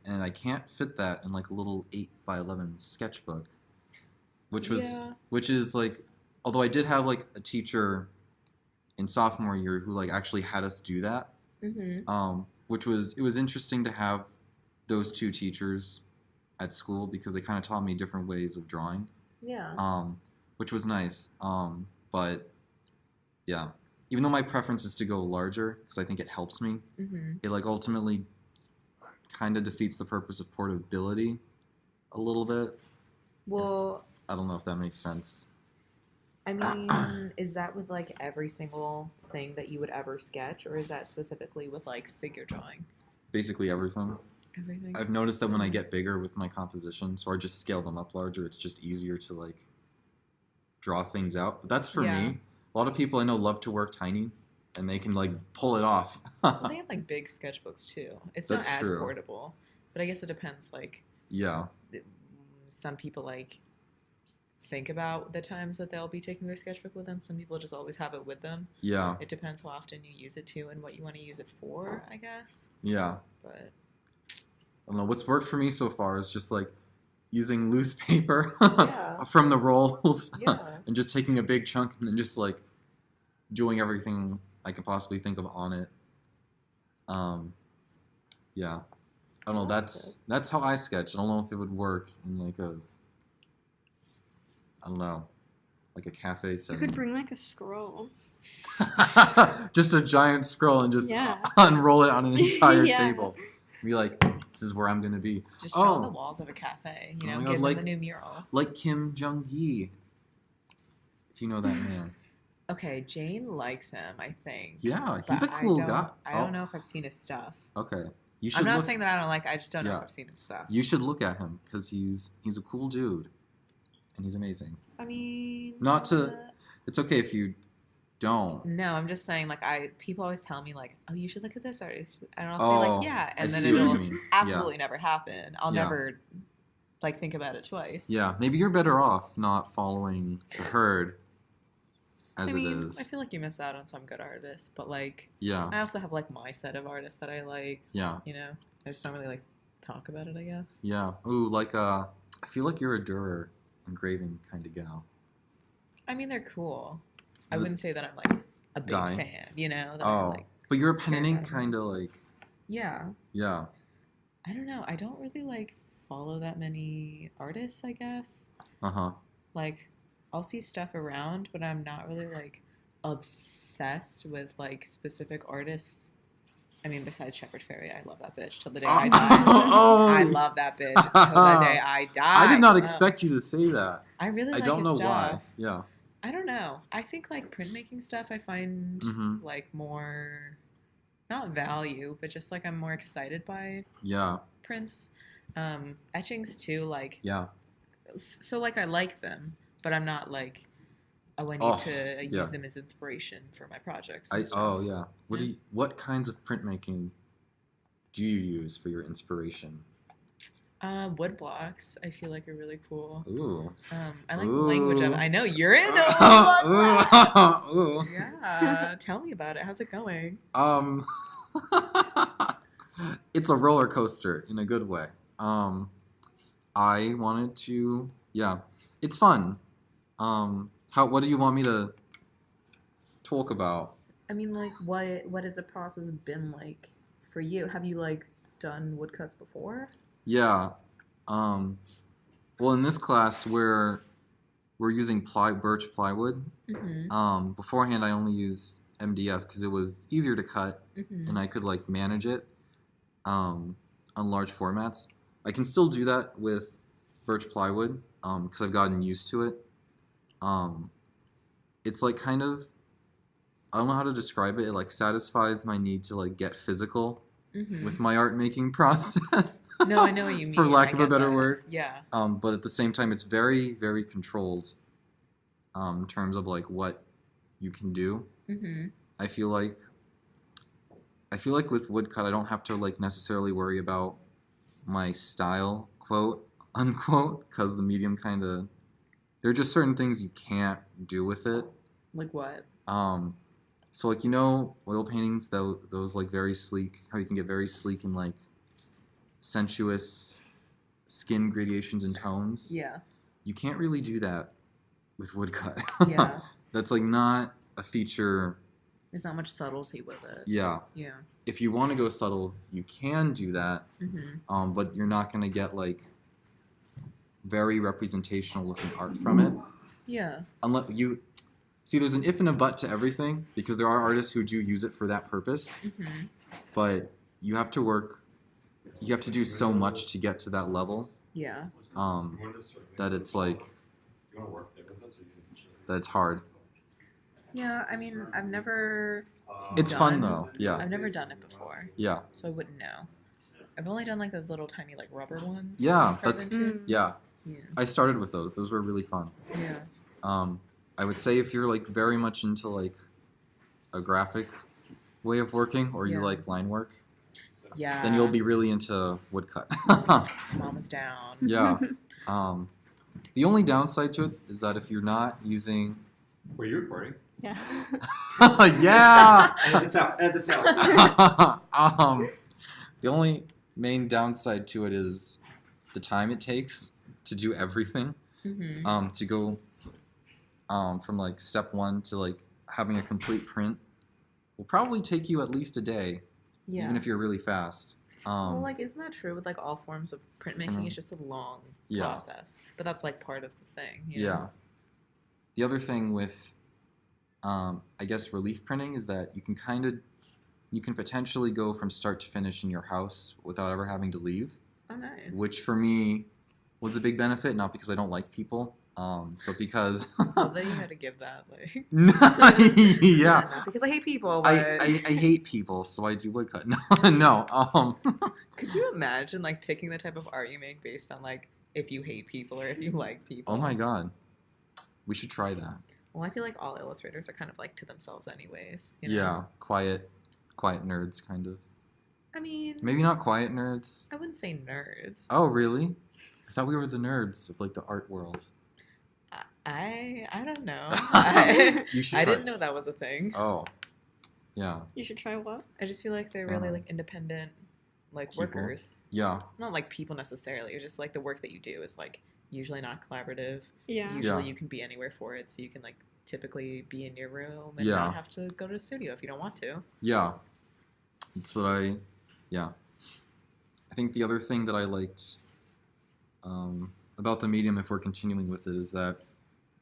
I can't fit that in like a little 8x11 sketchbook, which is like, although I did have like a teacher in sophomore year who like actually had us do that. It was interesting to have those two teachers at school because they kind of taught me different ways of drawing. Yeah. Which was nice. But yeah, even though my preference is to go larger because I think it helps me, it like ultimately kind of defeats the purpose of portability a little bit. Well, I don't know if that makes sense. I mean, is that with, like, every single thing that you would ever sketch, or is that specifically with, like, figure drawing? Basically everything. Everything? I've noticed that when I get bigger with my compositions, or just scale them up larger, it's just easier to, like, draw things out. But that's for me. A lot of people I know love to work tiny, and they can, like, pull it off. Well, they have, like, big sketchbooks, too. It's not as portable. But I guess it depends, like... Yeah. Some people, like... think about the times that they'll be taking their sketchbook with them. Some people just always have it with them. Yeah. It depends how often you use it to and what you want to use it for, I guess. Yeah. But I don't know. What's worked for me so far is just like using loose paper from the rolls and just taking a big chunk and then just like doing everything I could possibly think of on it. Yeah. I don't know. That's how I sketch. I don't know if it would work in like a... I don't know, like a cafe setting. You could bring like a scroll. Just a giant scroll and just unroll it on an entire table. Be like, this is where I'm going to be. Just draw on the walls of a cafe, you know, give them a new mural. Like Kim Jong-gi, if you know that man. Okay, Jane likes him, I think. Yeah, he's a cool guy. I don't know if I've seen his stuff. Okay. I'm not saying that I don't like, I just don't know if I've seen his stuff. You should look at him, because he's a cool dude. And he's amazing. I mean... It's okay if you don't. No, I'm just saying, like, people always tell me, like, oh, you should look at this artist. And I'll say, like, yeah. And then it'll absolutely never happen. I'll never, like, think about it twice. Yeah, maybe you're better off not following the herd as it is. I feel like you miss out on some good artists, but, like, yeah. I also have, like, my set of artists that I like. Yeah. You know? I just don't really, like, talk about it, I guess. Yeah. Ooh, like, I feel like you're a Dürer engraving kind of gal. I mean, they're cool. I wouldn't say that I'm, like, a big fan, you know? That but you're a pen and ink kind of, like... Yeah. Yeah. I don't know. I don't really, like, follow that many artists, I guess. Uh-huh. Like, I'll see stuff around, but I'm not really, like, obsessed with, like, specific artists. I mean, besides Shepard Fairey, I love that bitch till the day I die. I love that bitch till the day I die. I did not expect you to say that. I really like his stuff. I don't know why. Stuff. Yeah. I don't know. I think, like, printmaking stuff I find, like, more, not value, but just, like, I'm more excited by prints. Etchings, too, like... Yeah. So, like, I like them, but I'm not, like... Oh, I need to use them as inspiration for my projects. Yeah. What kinds of printmaking do you use for your inspiration? Wood blocks, I feel like, are really cool. Ooh. I like the language of it. I know you're into wood blocks. Ooh. Yeah. Tell me about it. How's it going? It's a roller coaster in a good way. I wanted to. Yeah. It's fun. What do you want me to talk about? I mean, like, what has the process been like for you? Have you, like, done woodcuts before? Yeah. Well, in this class, we're using birch plywood. Mm-hmm. Beforehand, I only used MDF because it was easier to cut, and I could, like, manage it on large formats. I can still do that with birch plywood because I've gotten used to it. It's like kind of, I don't know how to describe it. It, like, satisfies my need to, like, get physical with my art making process. No, I know what you mean. For lack of a better word. Yeah. But at the same time, it's very, very controlled in terms of, like, what you can do. Mm-hmm. I feel like with woodcut, I don't have to, like, necessarily worry about my style, quote unquote, because the medium kind of, there are just certain things you can't do with it. Like what? So, like, you know, oil paintings, those, like, very sleek, how you can get very sleek and, like, sensuous skin gradations and tones. Yeah. You can't really do that with woodcut. Yeah. That's, like, not a feature. There's not much subtlety with it. Yeah. Yeah. If you want to go subtle, you can do that. Mm-hmm. But you're not going to get, like, very representational looking art from it. Yeah. Unless you... See, there's an if and a but to everything, because there are artists who do use it for that purpose. Mm-hmm. But you have to do so much to get to that level. Yeah. That it's like... that it's hard. Yeah, I mean, I've never... It's fun, though. Yeah. I've never done it before. Yeah. So I wouldn't know. I've only done, like, those little tiny, like, rubber ones. Yeah, yeah. I started with those. Those were really fun. Yeah. I would say if you're, like, very much into, like, a graphic way of working, or you like line work, then you'll be really into woodcut. Mama's down. Yeah. The only downside to it is that if you're not using... Were you recording? Yeah. Yeah! Edit this out. Edit this out. The only main downside to it is the time it takes to do everything. Mm-hmm. To go from, like, step one to, like, having a complete print will probably take you at least a day, even if you're really fast. Well, like, isn't that true with, like, all forms of printmaking? It's just a long process. But that's, like, part of the thing. You know? The other thing with, I guess, relief printing is that you can potentially go from start to finish in your house without ever having to leave. Oh, nice. Which, for me, was a big benefit, not because I don't like people, but because... Well, then you had to give that, like... Yeah. Not because I hate people, but... I hate people, so I do woodcut. No. Could you imagine, like, picking the type of art you make based on, like, if you hate people or if you like people? Oh my god. We should try that. Well, I feel like all illustrators are kind of like to themselves anyways. Yeah, quiet nerds, kind of. I mean... Maybe not quiet nerds. I wouldn't say nerds. Oh, really? I thought we were the nerds of, like, the art world. I don't know. I try. didn't know that was a thing. Oh, yeah. You should try what? I just feel like they're really, like, independent, like, people. Workers. Yeah. Not, like, people necessarily. It's just, like, the work that you do is, like, usually not collaborative. Yeah. Usually you can be anywhere for it, so you can, like, typically be in your room and not have to go to the studio if you don't want to. Yeah. That's what I think the other thing that I liked about the medium, if we're continuing with it, is that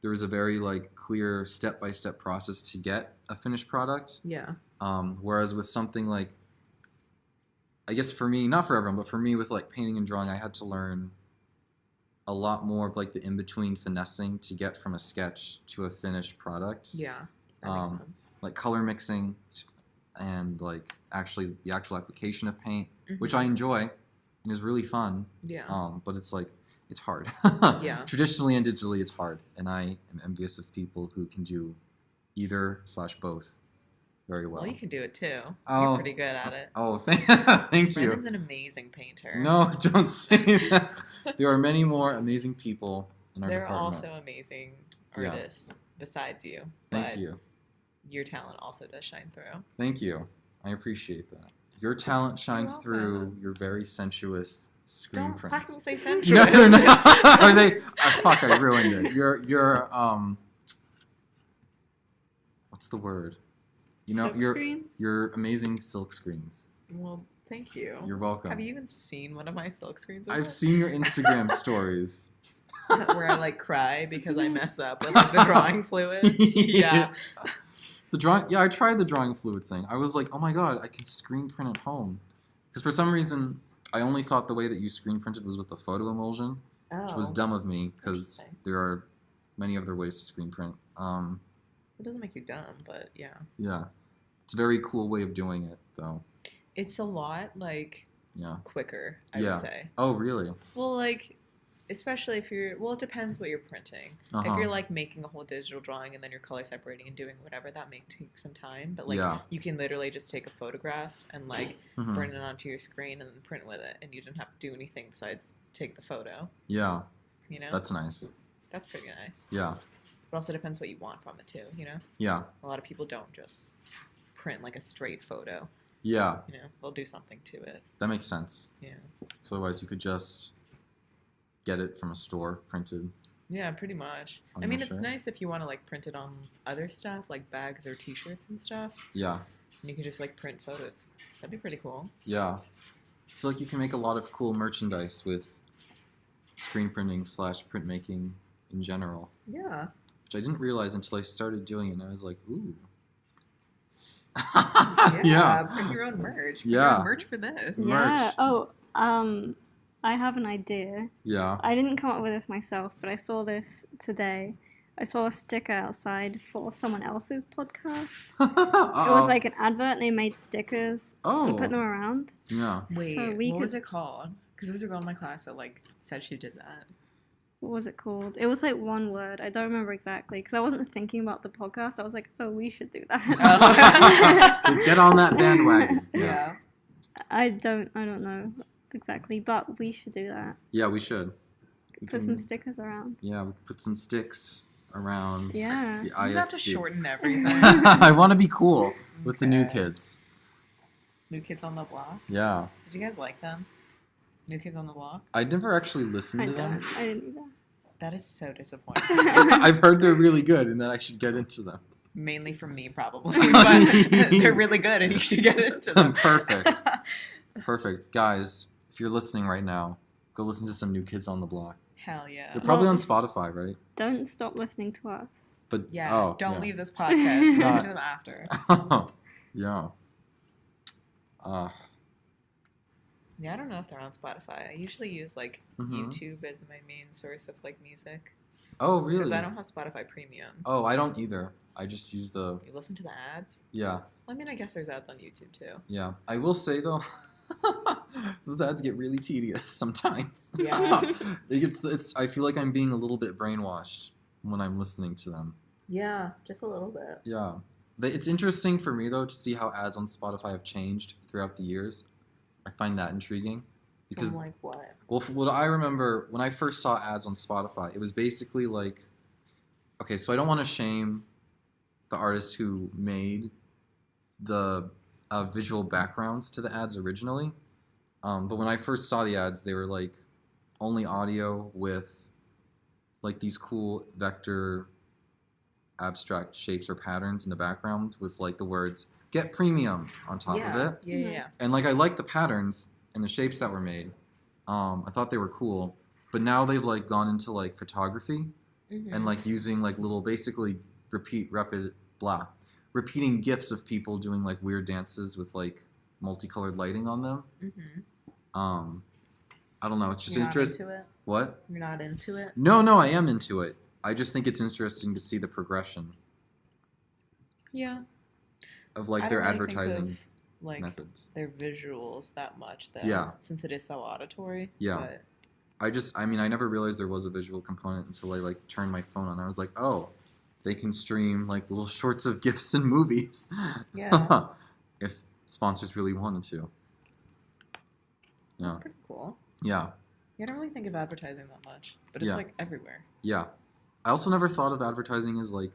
there is a very, like, clear step-by-step process to get a finished product. Yeah. Whereas with something like, I guess for me, not for everyone, but for me with, like, painting and drawing, I had to learn a lot more of, like, the in-between finessing to get from a sketch to a finished product. Yeah, that makes sense. Like color mixing and, like, the actual application of paint, which I enjoy and is really fun. Yeah. But it's, like, it's hard. Yeah. Traditionally and digitally, it's hard. And I am envious of people who can do either/both very well. Well, you can do it too. Oh, you're pretty good at it. Oh, thank you. Brandon's an amazing painter. No, don't say that. There are many more amazing people in our department. There are also amazing artists besides you. Thank you. Your talent also does shine through. Thank you. I appreciate that. Your talent shines through your very sensuous screen prints. Don't fucking say sensuous. No, they're not. Are they? Fuck, I ruined it. Your what's the word? You know, your amazing silk screens. Well, thank you. You're welcome. Have you even seen one of my silk screens? I've seen your Instagram stories. Where I, like, cry because I mess up with, like, the drawing fluid. Yeah. The drawing, yeah, I tried the drawing fluid thing. I was like, oh my god, I can screen print at home. Because for some reason, I only thought the way that you screen printed was with the photo emulsion, which was dumb of me because there are many other ways to screen print. It doesn't make you dumb, but yeah. Yeah. It's a very cool way of doing it, though. It's a lot, like, quicker, I would say. Oh, really? Well, like, especially if you're, well, it depends what you're printing. If you're, like, making a whole digital drawing and then you're color separating and doing whatever, that may take some time. But, like, you can literally just take a photograph and, like, burn it onto your screen and then print with it. And you don't have to do anything besides take the photo. Yeah. You know? That's nice. That's pretty nice. Yeah. But also depends what you want from it, too, you know? Yeah. A lot of people don't just print, like, a straight photo. Yeah. You know, they'll do something to it. That makes sense. Yeah. So otherwise you could just get it from a store printed. Yeah, pretty much. I mean, it's nice if you want to, like, print it on other stuff, like bags or t-shirts and stuff. Yeah. And you can just, like, print photos. That'd be pretty cool. Yeah. I feel like you can make a lot of cool merchandise with screen printing / printmaking in general. Yeah. Which I didn't realize until I started doing it, and I was like, ooh. Print your own merch. Print your own merch for this. Yeah. Oh, I have an idea. Yeah. I didn't come up with this myself, but I saw this today. I saw a sticker outside for someone else's podcast. It was like an advert, and they made stickers and put them around. Yeah. Wait, so what was it called? Because there was a girl in my class that, like, said she did that. What was it called? It was like one word. I don't remember exactly because I wasn't thinking about the podcast. I was like, oh, we should do that. Get on that bandwagon. Yeah. I don't know exactly, but we should do that. Yeah, we should. Put some stickers around. Yeah, we could put some sticks around. Yeah. The ISD. You have to shorten everything. I want to be cool with the new kids. New Kids on the Block? Yeah. Did you guys like them? New Kids on the Block? I never actually listened to them. I didn't either. That is so disappointing. I've heard they're really good and that I should get into them. Mainly from me, probably. But they're really good and you should get into them. Perfect. Perfect. Guys, if you're listening right now, go listen to some New Kids on the Block. Hell yeah. They're probably on Spotify, right? Don't stop listening to us. But don't leave this podcast. Listen to them after. Yeah. Yeah, I don't know if they're on Spotify. I usually use, like, YouTube as my main source of, like, music. Oh, really? Because I don't have Spotify Premium. Oh, I don't either. I just use the... You listen to the ads? Yeah. Well, I mean, I guess there's ads on YouTube, too. Yeah. I will say, though, those ads get really tedious sometimes. Yeah. I feel like I'm being a little bit brainwashed when I'm listening to them. Yeah, just a little bit. Yeah. It's interesting for me, though, to see how ads on Spotify have changed throughout the years. I find that intriguing. Because, from like what? Well, what I remember, when I first saw ads on Spotify, it was basically like, okay, so I don't want to shame the artists who made the visual backgrounds to the ads originally. But when I first saw the ads, they were like only audio with like these cool vector abstract shapes or patterns in the background with like the words "Get Premium" on top of it. Yeah. And like I liked the patterns and the shapes that were made. I thought they were cool. But now they've like gone into like photography and like using like little basically repeating GIFs of people doing like weird dances with like multicolored lighting on them. I don't know. It's just interesting. What? You're not into it? No, I am into it. I just think it's interesting to see the progression. Yeah. Of like their advertising like methods. Their visuals that much though. Yeah. Since it is so auditory. Yeah. But... I never realized there was a visual component until I like turned my phone on. I was like, oh, they can stream like little shorts of GIFs and movies. Yeah. If sponsors really wanted to. Yeah. That's pretty cool. Yeah. I don't really think of advertising that much, but it's like everywhere. Yeah. I also never thought of advertising as like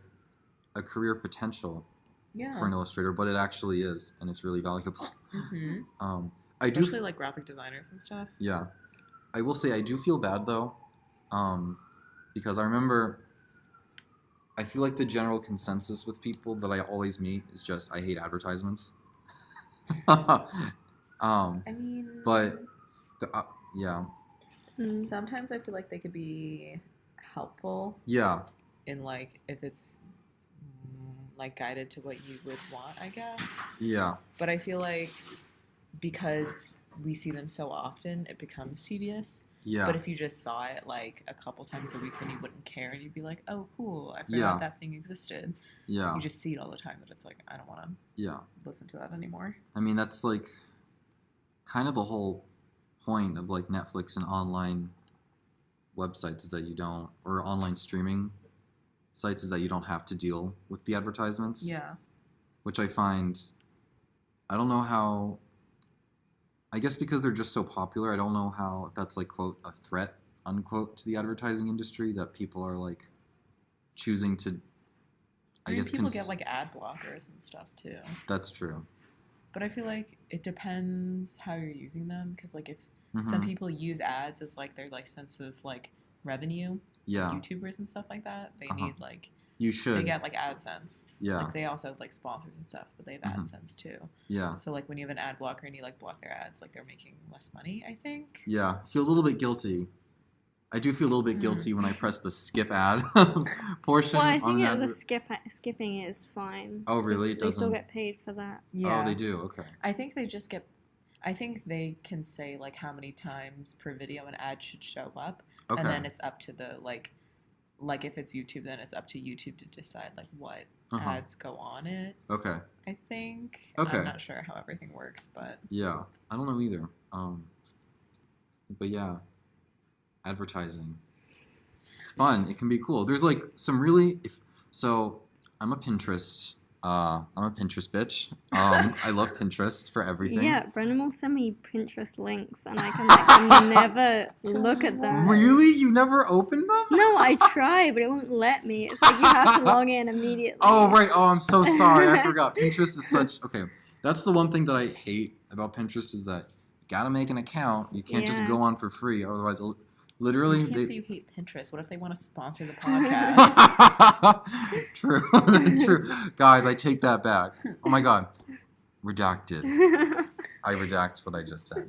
a career potential for an illustrator, but it actually is, and it's really valuable. Especially like graphic designers and stuff. Yeah. I will say I do feel bad though, because I remember I feel like the general consensus with people that I always meet is just I hate advertisements. I mean, but yeah. Sometimes I feel like they could be helpful. Yeah. In like if it's like guided to what you would want, I guess. Yeah. But I feel like because we see them so often, it becomes tedious. Yeah. But if you just saw it like a couple times a week, then you wouldn't care, and you'd be like, "Oh, cool! I forgot that thing existed." Yeah. You just see it all the time that it's like, I don't want to. Listen to that anymore. I mean, that's like kind of the whole point of like Netflix and online websites is that you don't, or online streaming sites is that you don't have to deal with the advertisements. Yeah. Which I find, I don't know how. I guess because they're just so popular, I don't know how that's like, quote, a threat, unquote, to the advertising industry that people are like choosing to, I guess people get like ad blockers and stuff too. That's true. But I feel like it depends how you're using them, because like if some people use ads as like their like sense of like revenue, YouTubers and stuff like that, they need like they get like AdSense. Yeah. Like they also have like sponsors and stuff, but they have AdSense too. Yeah. So like when you have an ad blocker and you like block their ads, like they're making less money, I think. Yeah. I feel a little bit guilty. I do feel a little bit guilty when I press the skip ad portion. Well, I think the skipping is fine. Oh, really? They still get paid for that. Yeah. Oh, they do? Okay. I think they just get... I think they can say like how many times per video an ad should show up. Okay. And then it's up to the like if it's YouTube, then it's up to YouTube to decide like what ads go on it. Okay. I think. Okay. I'm not sure how everything works, but. Yeah, I don't know either. But yeah, advertising. It's fun. It can be cool. There's like some really so I'm a Pinterest. I'm a Pinterest bitch. I love Pinterest for everything. Yeah, Brendan will send me Pinterest links, and I never look at them. Really? You never opened them? No, I try, but it won't let me. It's like you have to log in immediately. Oh, right. Oh, I'm so sorry. I forgot. Pinterest is such... Okay, that's the one thing that I hate about Pinterest is that you gotta make an account. You can't just go on for free. Otherwise, literally... You can't say you hate Pinterest. What if they want to sponsor the podcast? True. That's true. Guys, I take that back. Oh my god. Redacted. I redact what I just said.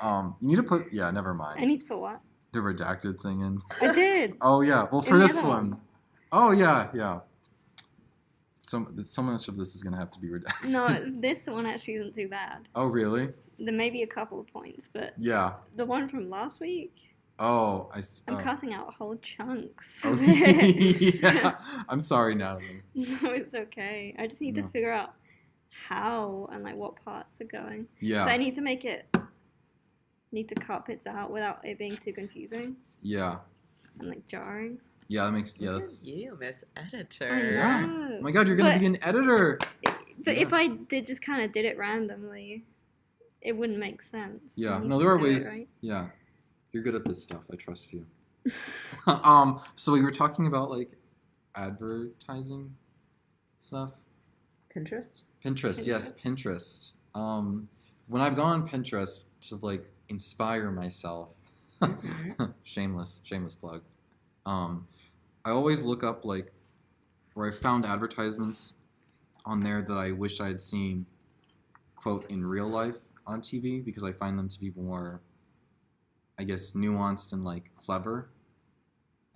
You need to put... Yeah, never mind. I need to put what? The redacted thing in. I did. Oh, yeah. Well, for this one. Oh, yeah, yeah. So much of this is going to have to be redacted. No, this one actually isn't too bad. Oh, really? There may be a couple of points, but... Yeah. The one from last week... Oh, I'm cutting out whole chunks. Oh, yeah. I'm sorry, Natalie. No, it's okay. I just need to figure out how and like what parts are going. Yeah. So I need to cut bits out without it being too confusing. Yeah. And like jarring. Yeah, that makes that's you, Miss Editor. Yeah. Oh my God, you're gonna be an editor. But if I just kind of did it randomly, it wouldn't make sense. Yeah. No, there are ways. Right? Yeah. You're good at this stuff. I trust you. So we were talking about like advertising stuff. Pinterest, yes, Pinterest. When I've gone on Pinterest to like inspire myself, shameless plug. I always look up like where I found advertisements on there that I wish I had seen, quote, in real life on TV, because I find them to be more, I guess, nuanced and like clever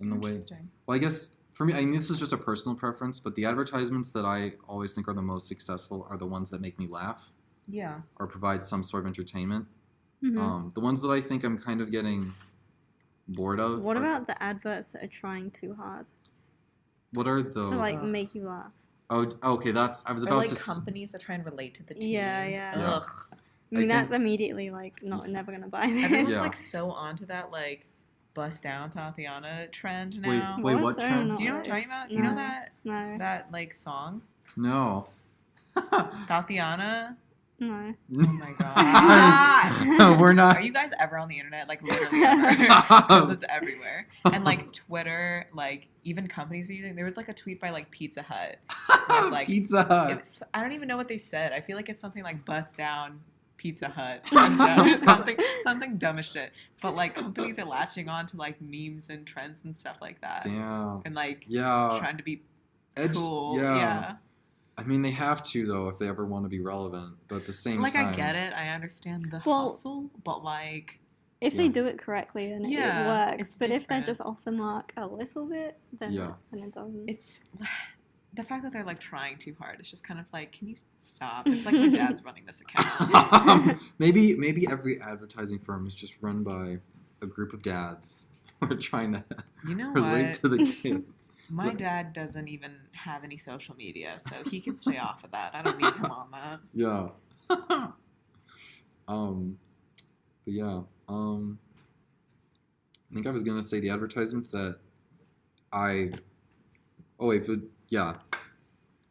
in the way. Well, I guess for me, I mean, this is just a personal preference, but the advertisements that I always think are the most successful are the ones that make me laugh. Yeah. Or provide some sort of entertainment. Mm-hmm. The ones that I think I'm kind of getting bored of. What about the adverts that are trying too hard? What are those? To like make you laugh. Oh, okay. I was about to. companies that try and relate to the teens. Yeah. Ugh. I mean, that's immediately like never gonna buy that. Everyone's like so onto that like bust down Tatiana trend now. Wait, what trend? Do you know what I'm talking about? Do you know that? No. That like song? No. Tatiana. No. Oh my God. We're not. Are you guys ever on the internet? Like literally ever? Because it's everywhere. And like Twitter, like even companies are using. There was like a tweet by like Pizza Hut. It was, like, Pizza Hut. I don't even know what they said. I feel like it's something like bust down Pizza Hut. Or something dumb as shit. But like companies are latching on to like memes and trends and stuff like that. Damn. And like trying to be cool. Yeah. I mean, they have to, though, if they ever want to be relevant. But at the same time... I get it. I understand the hustle. But, like... If they do it correctly, then it works. But if they're just off the mark a little bit, then it doesn't. It's... The fact that they're, like, trying too hard, it's just kind of like, can you stop? It's like my dad's running this account. Maybe every advertising firm is just run by a group of dads who are trying to relate to the kids. My dad doesn't even have any social media, so he can stay off of that. I don't need him on that. Yeah. But yeah. I think I was gonna say the advertisements that I. Oh wait, but yeah.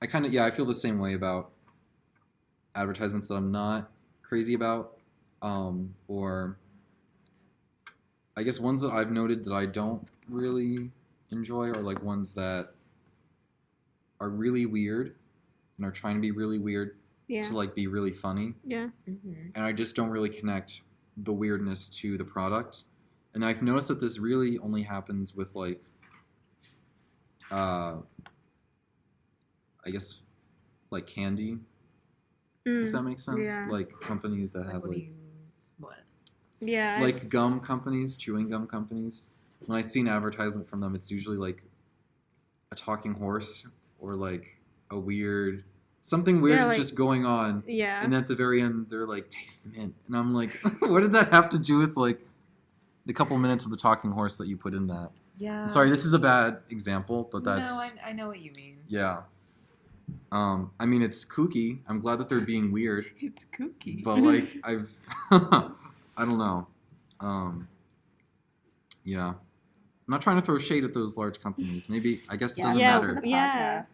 I feel the same way about advertisements that I'm not crazy about, or I guess ones that I've noted that I don't really enjoy are like ones that are really weird and are trying to be really weird to like be really funny. Yeah. Mm-hmm. And I just don't really connect the weirdness to the product. And I've noticed that this really only happens with like I guess like candy. If that makes sense. Yeah. Like companies that have like what? Yeah. Like gum companies, chewing gum companies. When I see an advertisement from them, it's usually like a talking horse or like a weird something weird is just going on. Yeah. And at the very end, they're like, taste the mint. And I'm like, what did that have to do with like the couple minutes of the talking horse that you put in that? Yeah. I'm sorry, this is a bad example, but that's... No, I know what you mean. Yeah. I mean, it's kooky. I'm glad that they're being weird. It's kooky. But like, I've... I don't know. Yeah. I'm not trying to throw shade at those large companies. Maybe, I guess it doesn't matter. Yeah.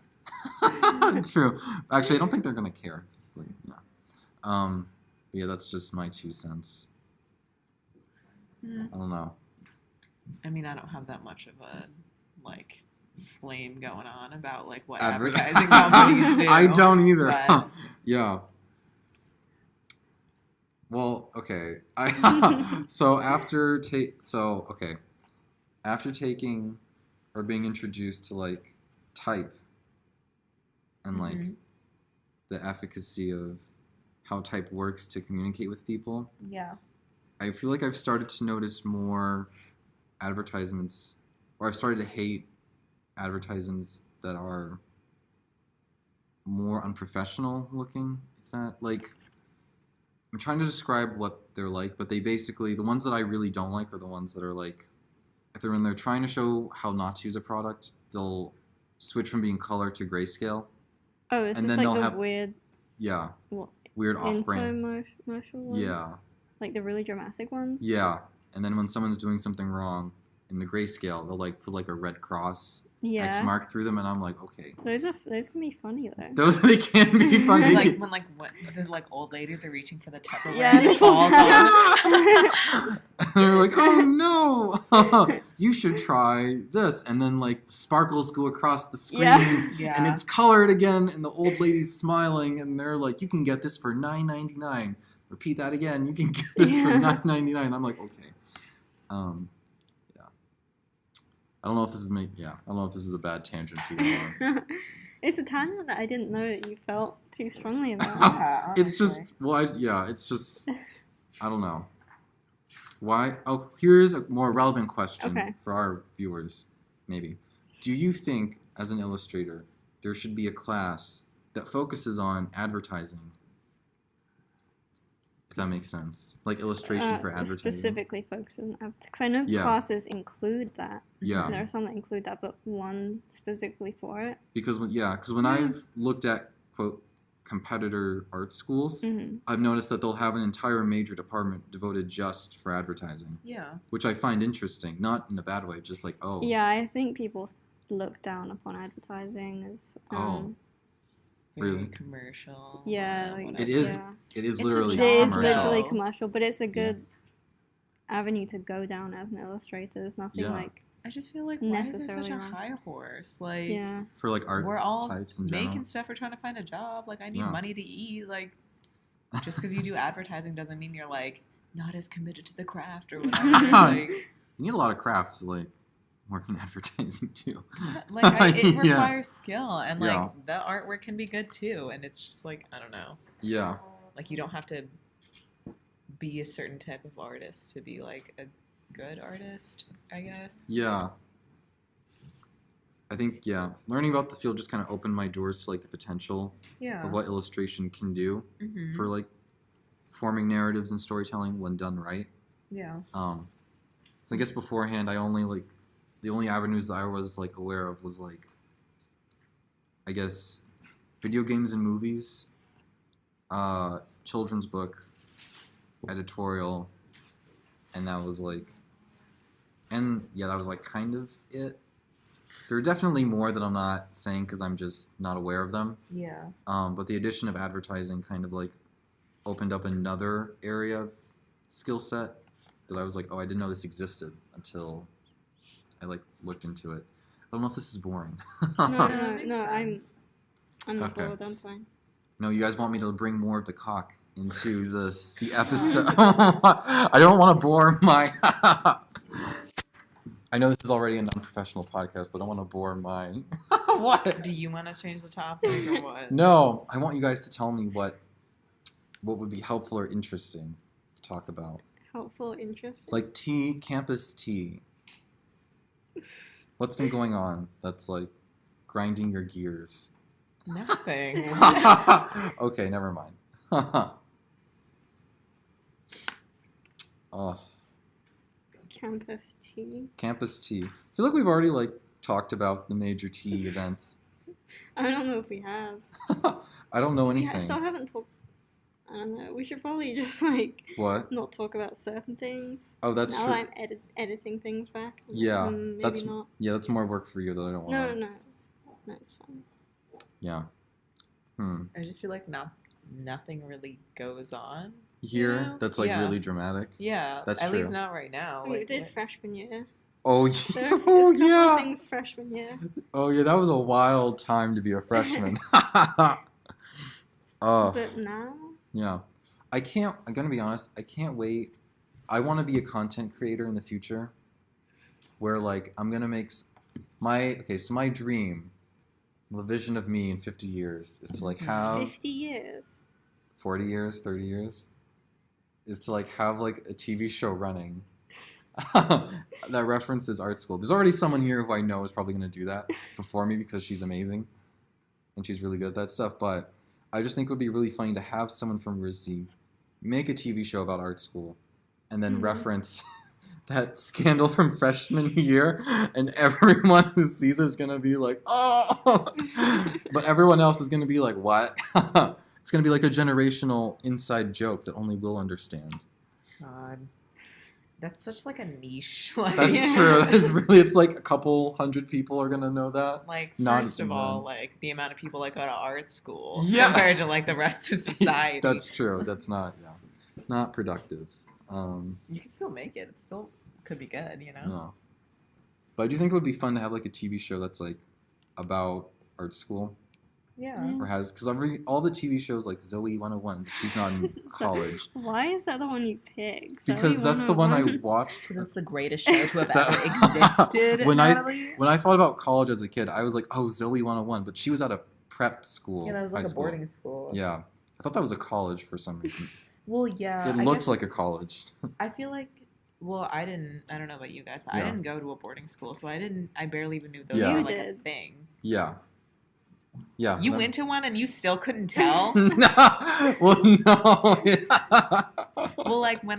True. Actually, I don't think they're going to care. It's like, but yeah, that's just my 2 cents. I don't know. I mean, I don't have that much of a, like, flame going on about, like, what advertising companies do. I don't either. But... Yeah. Well, okay. After taking or being introduced to like type and like the efficacy of how type works to communicate with people. Yeah. I feel like I've started to notice more advertisements, or I've started to hate advertisements that are more unprofessional looking. If that, like, I'm trying to describe what they're like, but they basically, the ones that I really don't like are the ones that are like, if they're when they're trying to show how not to use a product, they'll switch from being color to grayscale. Oh, it's and just then like the weird... Yeah. Weird off-brand. Infomercial ones? Yeah. Like the really dramatic ones? Yeah. And then when someone's doing something wrong, in the grayscale, they'll like put like a red cross X mark through them, and I'm like, okay. Those can be funny though. Those they can be funny. Like when the old ladies are reaching for the Tupperware and it falls on. And they're like, oh no, you should try this, and then like sparkles go across the screen, and it's colored again, and the old lady's smiling, and they're like, you can get this for $9.99. Repeat that again. You can get this for $9.99. I'm like, okay. I don't know if this is I don't know if this is a bad tangent too long. It's a tangent that I didn't know that you felt too strongly about. It's just it's just I don't know. Why? Oh, here's a more relevant question for our viewers, maybe. Do you think, as an illustrator, there should be a class that focuses on advertising? If that makes sense. Like illustration for advertising. Specifically focus on advertising. Because I know classes include that. Yeah. There are some that include that, but one specifically for it. Because when I've looked at, quote, competitor art schools, I've noticed that they'll have an entire major department devoted just for advertising. Yeah. Which I find interesting. Not in a bad way, just like, oh. Yeah, I think people look down upon advertising as... really commercial. Yeah, like, it is. Yeah. It is literally commercial. commercial. It is literally commercial, but it's a good avenue to go down as an illustrator. There's nothing like. I just feel like why is there such a high horse? Like for like art we're all types in making general. Stuff. We're trying to find a job. Like I need money to eat. Like just because you do advertising doesn't mean you're like not as committed to the craft or whatever. Like you need a lot of craft to like work in advertising too. It requires skill, and like the artwork can be good too, and it's just like I don't know. Yeah. Like you don't have to be a certain type of artist to be like a good artist, I guess. Yeah. I think learning about the field just kind of opened my doors to like the potential of what illustration can do for like forming narratives and storytelling when done right. Yeah. So I guess beforehand the only avenues that I was like aware of was like I guess video games and movies, children's book, editorial, and that was like that was like kind of it. There are definitely more that I'm not saying because I'm just not aware of them. Yeah. But the addition of advertising kind of like opened up another area of skill set that I was like, oh, I didn't know this existed until I like looked into it. I don't know if this is boring. No, I'm not bored. I'm fine. No, you guys want me to bring more of the cock into the episode. I don't want to bore my... I know this is already a non-professional podcast, but I want to bore my... What? Do you want to change the topic or what? No, I want you guys to tell me what would be helpful or interesting to talk about. Helpful, interesting? Like campus tea. What's been going on that's like grinding your gears? Nothing. Okay, never mind. Campus tea. Campus tea. I feel like we've already like talked about the major tea events. I don't know if we have. I don't know anything. I still haven't talked. I don't know. We should probably just like not talk about certain things. Oh, that's true. Now I'm editing things back. Yeah, maybe not. Yeah, that's more work for you that I don't want. No, it's fine. Yeah. I just feel like nothing really goes on here. You know? That's like really dramatic. Yeah, that's at true. least not right now. We did freshman year. Oh yeah. Oh yeah. Things freshman year. Oh yeah, that was a wild time to be a freshman. But now. Yeah, I'm gonna be honest. I can't wait. I want to be a content creator in the future, where like I'm gonna make my dream. The vision of me in 50 years is to like have 50 years 40 years 30 years is to like have like a TV show running that references art school. There's already someone here who I know is probably going to do that before me because she's amazing and she's really good at that stuff, but I just think it would be really funny to have someone from RISD make a TV show about art school and then reference that scandal from freshman year, and everyone who sees it is going to be like, oh! But everyone else is going to be like, what? It's going to be like a generational inside joke that only we'll understand. God. That's such like a niche. Like, That's true. It's like a couple hundred people are gonna know that. Like, Not first of even. all, like the amount of people that go to art school Yeah. compared to like the rest of society. That's true. That's not productive. You can still make it. It still could be good, you know? No. But I do think it would be fun to have like a TV show that's like about art school. Yeah. Or has, because all the TV shows like Zoe 101, but she's not in college. Why is that the one you picked? Because that's the one I watched. Because it's the greatest show to have ever existed. when Natalie. I thought about college as a kid, I was like, oh, Zoe 101, but she was at a prep school. Yeah, that was like high a boarding school. Yeah. I thought that was a college for some reason. Well, yeah. It looked like a college. I feel like, well, I don't know about you guys, but I didn't go to a boarding school, so I barely even knew those were like a thing. Yeah. Yeah. You went to one and you still couldn't tell? No. Well, no. Well, like when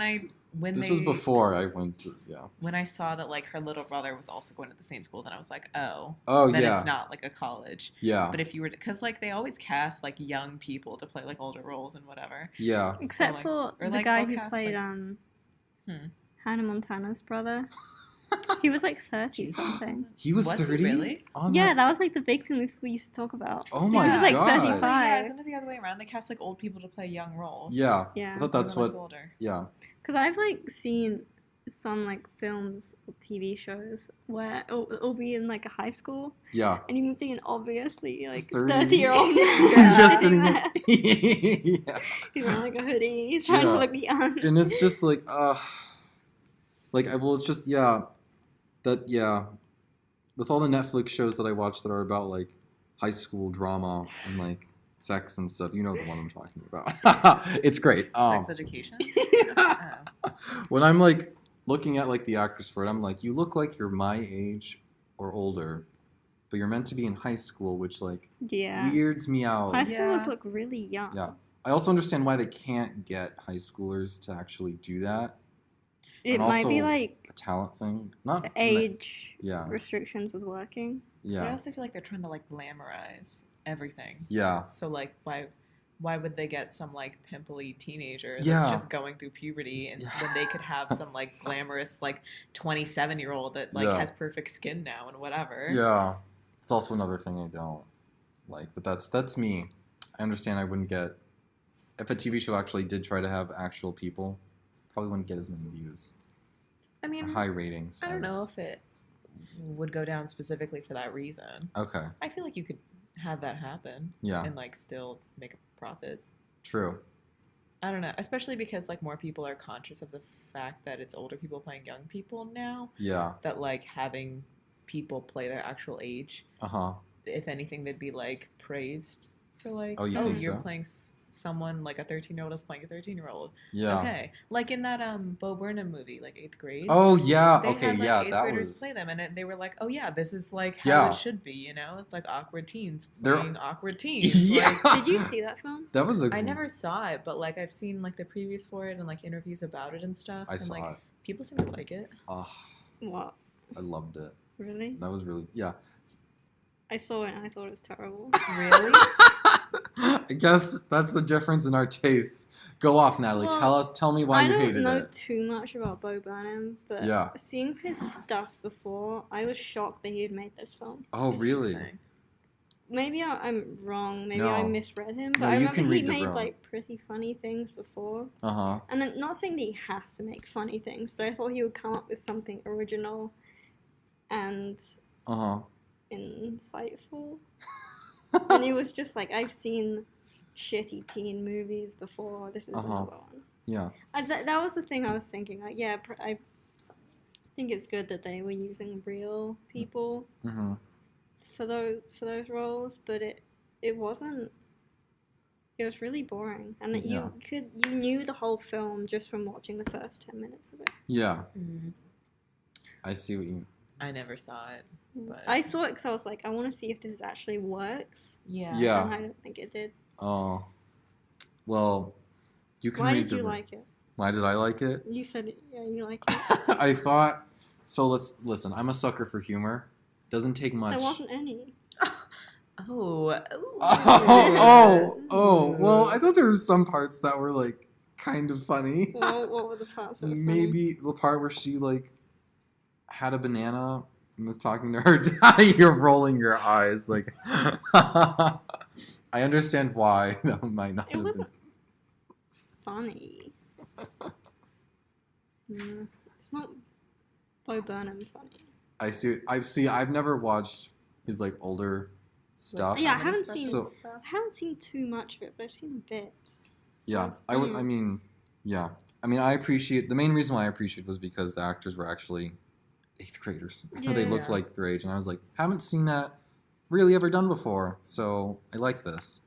this was before I went to, when I saw that like her little brother was also going to the same school, then I was like, then it's not like a college. Yeah. But if you were, because like they always cast like young people to play like older roles and whatever. Yeah. Except for the guy who played Hannah Montana's brother. He was like 30 something. He was 30? He really? Yeah, that was like the big thing we used to talk about. Oh my god. He was like 35. Yeah, isn't it the other way around? They cast like old people to play young roles. Yeah. Yeah. I thought that's what. Older. Yeah. Because I've like seen some like films or TV shows where it'll be in like a high school. Yeah. And you can see an obviously like 30s. 30-year-old man. He's just sitting there. yeah. He's wearing like a hoodie. He's trying to look young. And it's just like, it's just, with all the Netflix shows that I watch that are about like high school drama and like sex and stuff, you know the one I'm talking about. It's great. Sex education? Yeah. When I'm like looking at like the actors for it, I'm like, you look like you're my age or older, but you're meant to be in high school, which like weirds me out. High schoolers look really young. Yeah. I also understand why they can't get high schoolers to actually do that. It might be like a talent thing, not age restrictions with working. Yeah. I also feel like they're trying to like glamorize everything. Yeah. So like why would they get some like pimply teenager that's just going through puberty and when they could have some like glamorous like 27-year-old that like has perfect skin now and whatever. Yeah. It's also another thing I don't like, but that's me. I understand I wouldn't get if a TV show actually did try to have actual people, probably wouldn't get as many views. I mean, high ratings. I don't know if it would go down specifically for that reason. Okay. I feel like you could have that happen. Yeah. And like still make a profit. True. I don't know, especially because like more people are conscious of the fact that it's older people playing young people now. Yeah. That like having people play their actual age. If anything, they'd be like praised for like, you're playing someone like a 13-year-old is playing a 13-year-old. Yeah. Okay. Like in that Bo Burnham movie, like 8th grade. Oh yeah. They okay. Had, like, yeah. 8th That graders was. Play them, and they were like, "Oh yeah, this is like how it should be." You know, it's like awkward teens playing awkward teens. Yeah. Like, did you see that film? That was I never saw it, but like I've seen like the previews for it and like interviews about it and stuff. I and, saw like, it. People seem to like it. Oh. What? I loved it. Really? That was really I saw it and I thought it was terrible. Really? I guess that's the difference in our taste. Go off, Natalie. Well, tell me why you hated it. I don't know too much about Bo Burnham, but seeing his stuff before, I was shocked that he had made this film. Oh, really? Maybe I'm wrong. Maybe I misread him. But I remember he made like pretty funny things before. And then, not saying that he has to make funny things, but I thought he would come up with something original and insightful. And it was just like, I've seen shitty teen movies before. This is another one. Yeah. That was the thing I was thinking. Like, yeah, I think it's good that they were using real people for those roles, but it wasn't. It was really boring, and you knew the whole film just from watching the first 10 minutes of it. Yeah. I see what you. I never saw it. But I saw it because I was like, I want to see if this actually works. Yeah. Yeah. And I don't think it did. Oh. Well, you can Why read did you like it? Why did I like it? You said, you like it. I thought. So let's listen. I'm a sucker for humor. Doesn't take much. There wasn't any. Oh. Well, I thought there were some parts that were like kind of funny. What were the parts that were funny? Maybe the part where she like had a banana and was talking to her daddy. You're rolling your eyes like. I understand why that might not. It wasn't funny. It's not Bo Burnham funny. I see. I've never watched his like older stuff. Yeah, I haven't seen. So, I haven't seen too much of it, but I've seen a bit. So yeah, it's I would. funny. I mean, yeah. I mean, I appreciate the main reason why I appreciate was because the actors were actually 8th graders. They looked Yeah. like their age, and I was like, haven't seen that really ever done before, so I like this.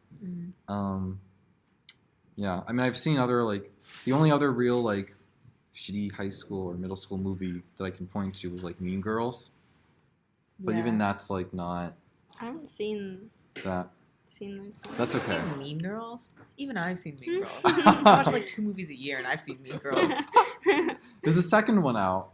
Yeah, I mean, I've seen other like the only other real like shitty high school or middle school movie that I can point to was like Mean Girls, but even that's like not I haven't seen that. those. That's I've okay. seen Mean Girls. Even I've seen Mean Girls. I watch like 2 movies a year, and I've seen Mean Girls. There's a second one out,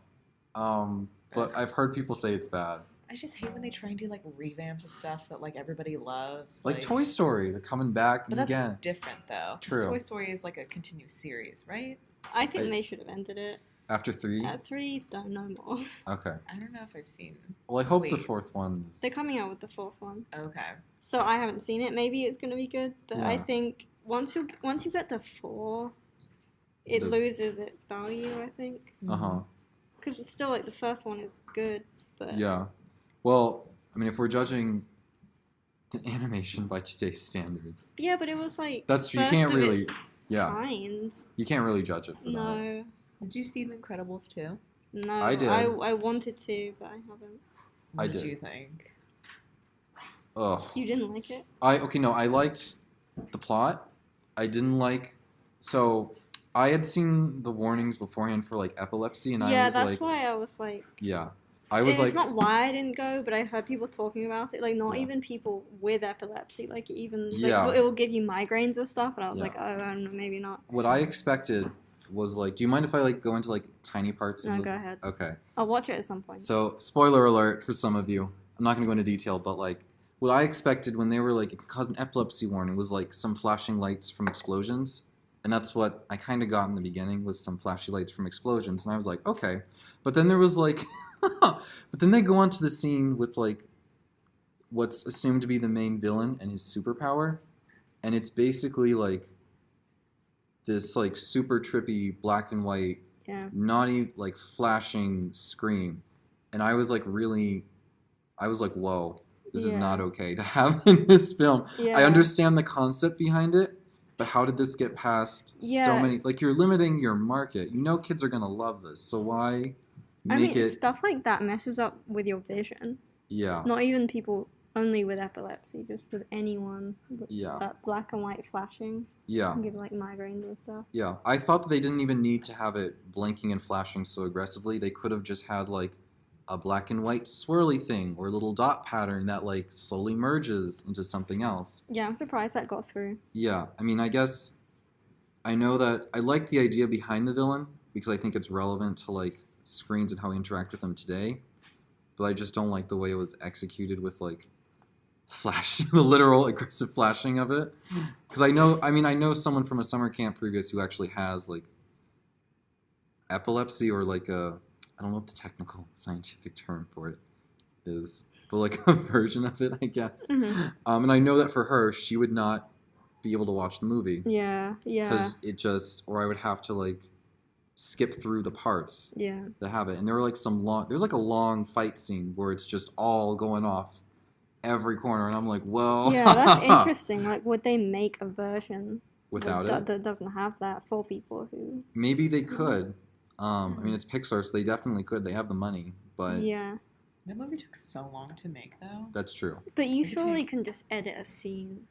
but I've heard people say it's bad. I just hate when they try and do like revamps of stuff that like everybody loves. Like Toy Story, they're coming back But that's again. different though. 'Cause True. Toy Story is like a continuous series, right? I think they should have ended it. After 3? At 3, don't know more. Okay. I don't know if I've seen. Well, I hope the Wait. 4th one is. They're coming out with the 4th one, Okay. so I haven't seen it. Maybe it's gonna be good, but I Yeah. think once you get to 4, It's it the- loses its value. I think Uh-huh. because it's still like the first one is good, but Yeah. Well, I mean, if we're judging the animation by today's standards, yeah, but it was like that's true. You first can't of really. its Yeah. kind. You can't really judge it for that. No, Did you see The Incredibles too? no, I did. I wanted to, but I haven't. What I did did. you think? Ugh. You didn't like it? I liked the plot. I didn't like. So I had seen the warnings beforehand for like epilepsy, and I Yeah, was that's like, why I was like. yeah, I was It's like, not why I didn't go, but I heard people talking about it. Like, not Yeah. even people with epilepsy. Like, even like, Yeah. it will give you migraines and stuff. And I was Yeah. like, oh, I don't know, maybe not. what I expected was like, do you mind if I like go into like tiny parts? No, of go ahead. Okay. I'll watch it at some point. So, spoiler alert for some of you. I'm not going to go into detail, but like, what I expected when they were like, it caused an epilepsy warning was like some flashing lights from explosions. And that's what I kind of got in the beginning was some flashy lights from explosions. And I was like, okay. But then there was like, but then they go on to the scene with like what's assumed to be the main villain and his superpower. And it's basically like this like super trippy black and white Yeah. naughty like flashing screen, and I was like whoa, this is Yeah. not okay to have in this film. Yeah. I understand the concept behind it, but how did this get past so Yeah. many, like, you're limiting your market, kids are gonna love this, so why I make mean, it stuff like that messes up with your vision. yeah Not even people only with epilepsy, just with anyone. Yeah. That black and white flashing yeah can give like migraines and stuff. yeah I thought that they didn't even need to have it blinking and flashing so aggressively. They could have just had like a black and white swirly thing or a little dot pattern that like slowly merges into something else. Yeah, I'm surprised that got through. Yeah, I mean, I guess I know that I like the idea behind the villain because I think it's relevant to like screens and how we interact with them today, but I just don't like the way it was executed with like flash, the literal aggressive flashing of it. Because I know someone from a summer camp previous who actually has like epilepsy or like I don't know what the technical scientific term for it is, but like a version of it, I guess. Mhm. And I know that for her, she would not be able to watch the movie Yeah, yeah, because or I would have to like skip through the parts yeah. that have it. And there were like there's like a long fight scene where it's just all going off every corner, and I'm like, well, Yeah, that's interesting. Like, would they make a version without that, it, that doesn't have that for people who? maybe they could. I mean, it's Pixar, so they definitely could. They have the money, but Yeah, That movie took so long to make, though. that's true. but you Maybe surely take- can just edit a scene,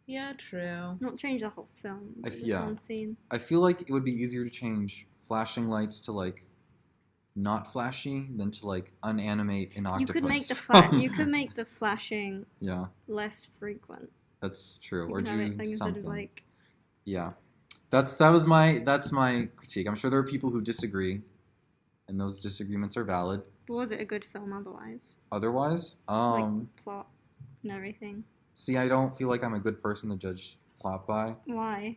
Yeah, true. not change the whole film. But just yeah. one scene. I feel like it would be easier to change flashing lights to like not flashy than to like unanimate an octopus. You could make the from- you could make the flashing Yeah, less frequent. that's true. You Or could have it, do like, instead something. of like. Yeah, that's my critique. I'm sure there are people who disagree, and those disagreements are valid. But was it a good film otherwise? Otherwise, Like plot and everything. see, I don't feel like I'm a good person to judge plot by. Why?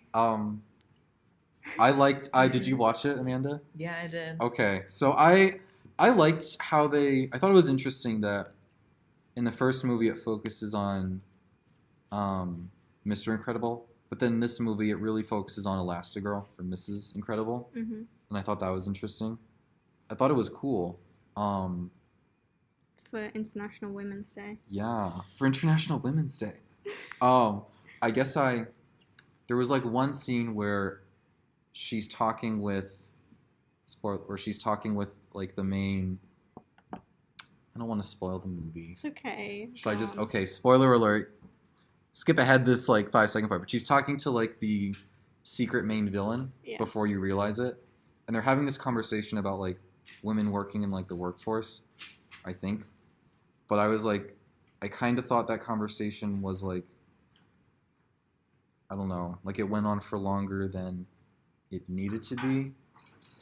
Did you watch it, Amanda? Yeah, I did. Okay, so I liked how I thought it was interesting that in the first movie it focuses on Mr. Incredible, but then in this movie it really focuses on Elastigirl or Mrs. Incredible, and I thought that was interesting. I thought it was cool. For International Women's Day. Yeah, for International Women's Day. I guess there was like one scene where she's talking with like the main. I don't want to spoil the movie. It's okay. Should I just spoiler alert. Skip ahead this like 5-second part, but she's talking to like the secret main villain before you realize it, and they're having this conversation about like women working in like the workforce, I think. But I was like, I kind of thought that conversation was like, I don't know, like it went on for longer than it needed to be.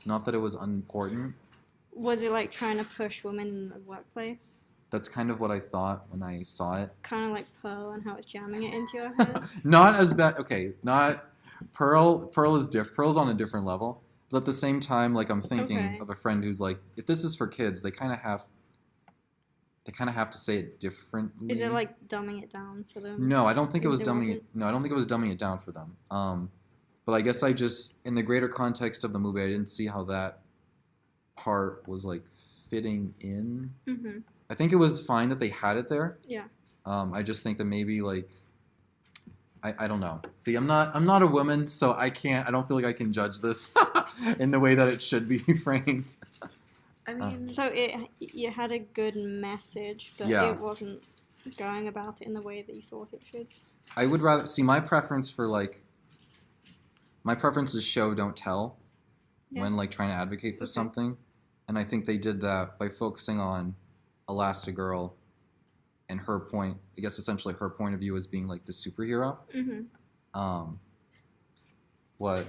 Not that it was unimportant. Was it like trying to push women in the workplace? That's kind of what I thought when I saw it. Kind of like Pearl and how it's jamming it into your head. Not as bad. Okay, not Pearl. Pearl is Pearl's on a different level. But at the same time, like I'm thinking of a friend who's like, if this is for kids, they kind of have to say it differently. Is it like dumbing it down for them? No, I don't think it was dumbing it. No, I don't think it was dumbing it down for them. But I guess in the greater context of the movie, I didn't see how that part was like fitting in. Mm-hmm. I think it was fine that they had it there. Yeah. I just think that maybe like I don't know. See, I'm not a woman, so I don't feel like I can judge this in the way that it should be framed. I mean, so you had a good message, but it wasn't going about it in the way that you thought it should. I would rather see my preference is show don't tell when like trying to advocate for something, and I think they did that by focusing on Elastigirl and her point. I guess essentially her point of view as being like the superhero. Mm-hmm. What?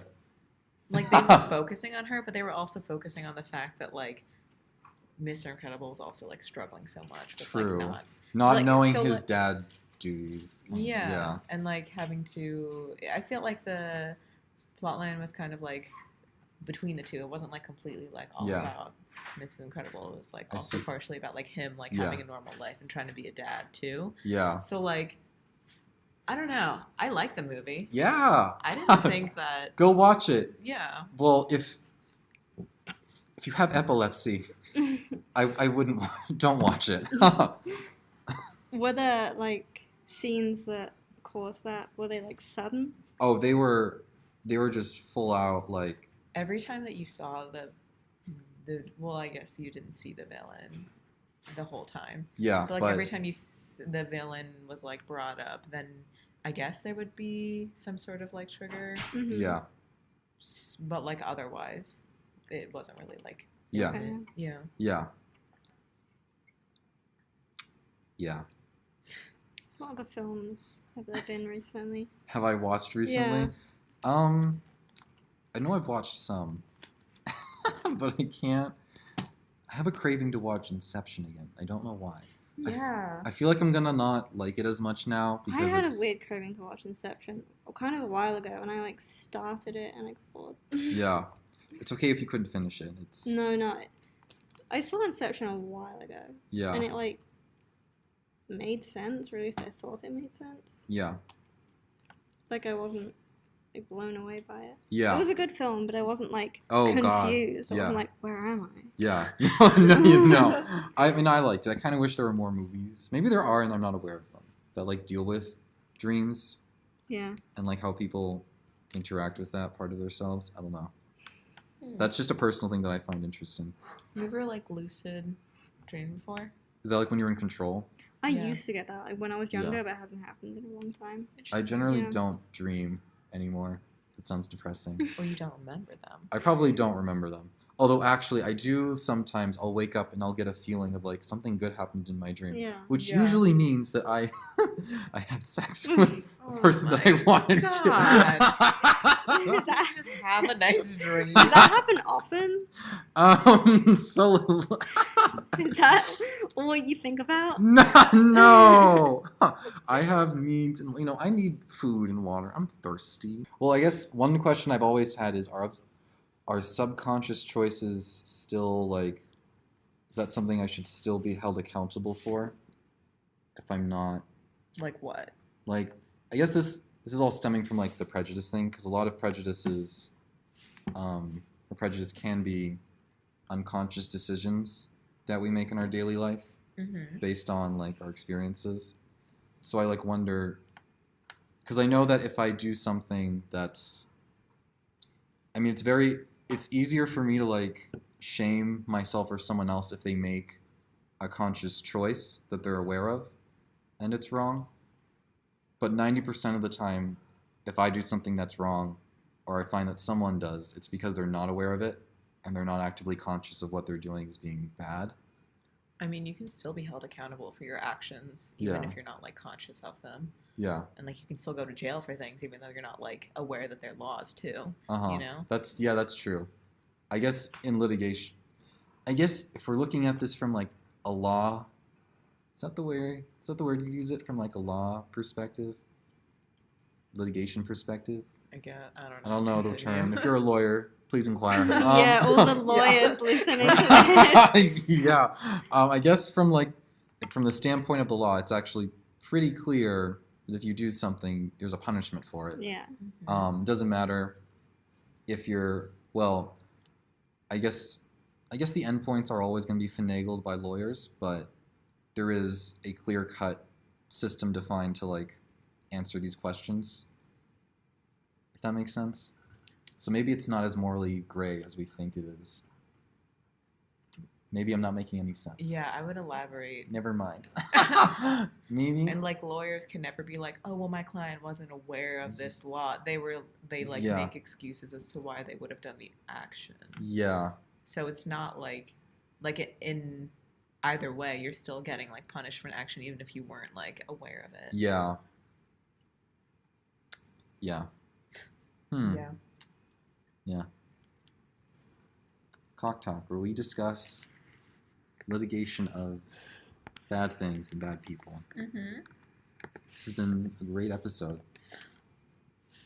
Like they were focusing on her, but they were also focusing on the fact that like Mr. Incredible was also like struggling so much with like not like, knowing his dad duties. Yeah, and like having to. I feel like the plotline was kind of like between the two. It wasn't like completely like all about Mrs. Incredible. It was like also partially about like him like having a normal life and trying to be a dad too. Yeah. So like, I don't know. I like the movie. Yeah. I didn't think that. Go watch it. Yeah. Well, if you have epilepsy, I wouldn't. Don't watch it. Were there like scenes that caused that? Were they like sudden? Oh, they were just full out like. Every time that you saw the well, I guess you didn't see the villain the whole time. Yeah, but like every time the villain was like brought up, then I guess there would be some sort of like trigger. Mm-hmm. Yeah. But like otherwise, it wasn't really like. Yeah. Okay. Yeah. Yeah. Yeah. What other films have there been recently? Have I watched recently? Yeah. I know I've watched some, but I can't. I have a craving to watch Inception again. I don't know why. Yeah. I feel like I'm gonna not like it as much now because I had a weird craving to watch Inception kind of a while ago, and I like started it and I got bored. Yeah. It's okay if you couldn't finish it. It's No. I saw Inception a while ago. Yeah. And it like made sense, or at least I thought it made sense. Yeah. Like I wasn't like blown away by it. Yeah. It was a good film, but I wasn't like confused. I Yeah. wasn't like, where am I? Yeah. No. I mean, I liked it. I kind of wish there were more movies. Maybe there are, and I'm not aware of them, that like deal with dreams. Yeah. And like how people interact with that part of themselves. I don't know. That's just a personal thing that I find interesting. You ever like lucid dream before? Is that like when you're in control? I used to get that like, when I was younger, but it hasn't happened in a long time. I generally don't dream anymore. It sounds depressing. Or you don't remember them. I probably don't remember them. Although actually, I do sometimes. I'll wake up and I'll get a feeling of like something good happened in my dream, Yeah. which Yeah. usually means that I had sex with Oh the person that my I wanted God. Is that- Just have a nice dream. Does that happen often? to. So Is that all you think about? no. I have needs, and I need food and water. I'm thirsty. Well, I guess one question I've always had is are subconscious choices still like, is that something I should still be held accountable for if I'm not? Like what? Like, I guess this is all stemming from like the prejudice thing, because a lot of prejudices, or prejudice can be unconscious decisions that we make in our daily life Mm-hmm. based on like our experiences. So I like wonder, because I know that if I do something that's, I mean, it's easier for me to like shame myself or someone else if they make a conscious choice that they're aware of and it's wrong. But 90% of the time, if I do something that's wrong, or I find that someone does, it's because they're not aware of it and they're not actively conscious of what they're doing as being bad. I mean, you can still be held accountable for your actions, even Yeah. if you're not like conscious of them. Yeah. And like you can still go to jail for things, even though you're not like aware that they're laws too. Uh-huh. You know? That's true. I guess in litigation, I guess if we're looking at this from like a law, is that the word you use it from, like a law perspective? Litigation perspective? I I don't know the Continue. term. If you're a lawyer, please inquire. Yeah, all the Yeah. lawyers listening to this. Yeah. I guess from the standpoint of the law, it's actually pretty clear that if you do something, there's a punishment for it. Yeah. Mhm. It doesn't matter if you're, well, I guess the endpoints are always going to be finagled by lawyers, but there is a clear-cut system defined to like answer these questions, if that makes sense. So maybe it's not as morally gray as we think it is. Maybe I'm not making any sense. Yeah, I would elaborate. Never mind. Maybe. And like lawyers can never be like, oh well, my client wasn't aware of this law. They Yeah. make excuses as to why they would have done the action. Yeah. So it's not like in either way, you're still getting like punished for an action, even if you weren't like aware of it. Yeah. Yeah. Yeah. Yeah. Cock Talk, where we discuss litigation of bad things and bad people. Mm-hmm. This has been a great episode.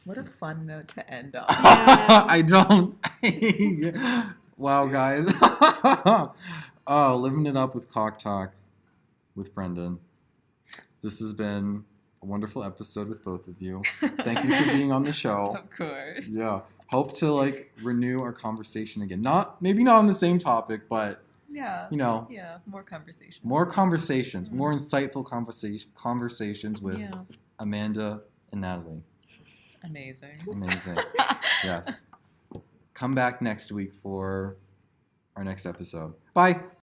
What a fun note to end on. I don't. Wow, guys. Oh, living it up with Cock Talk with Brendan. This has been a wonderful episode with both of you. Thank you for being on the show. Of course. Yeah. Hope to like renew our conversation again. Maybe not on the same topic, but Yeah. Yeah. More conversation. more conversations, more insightful conversations with Yeah. Amanda and Natalie. Amazing. Amazing. Yes. Come back next week for our next episode. Bye.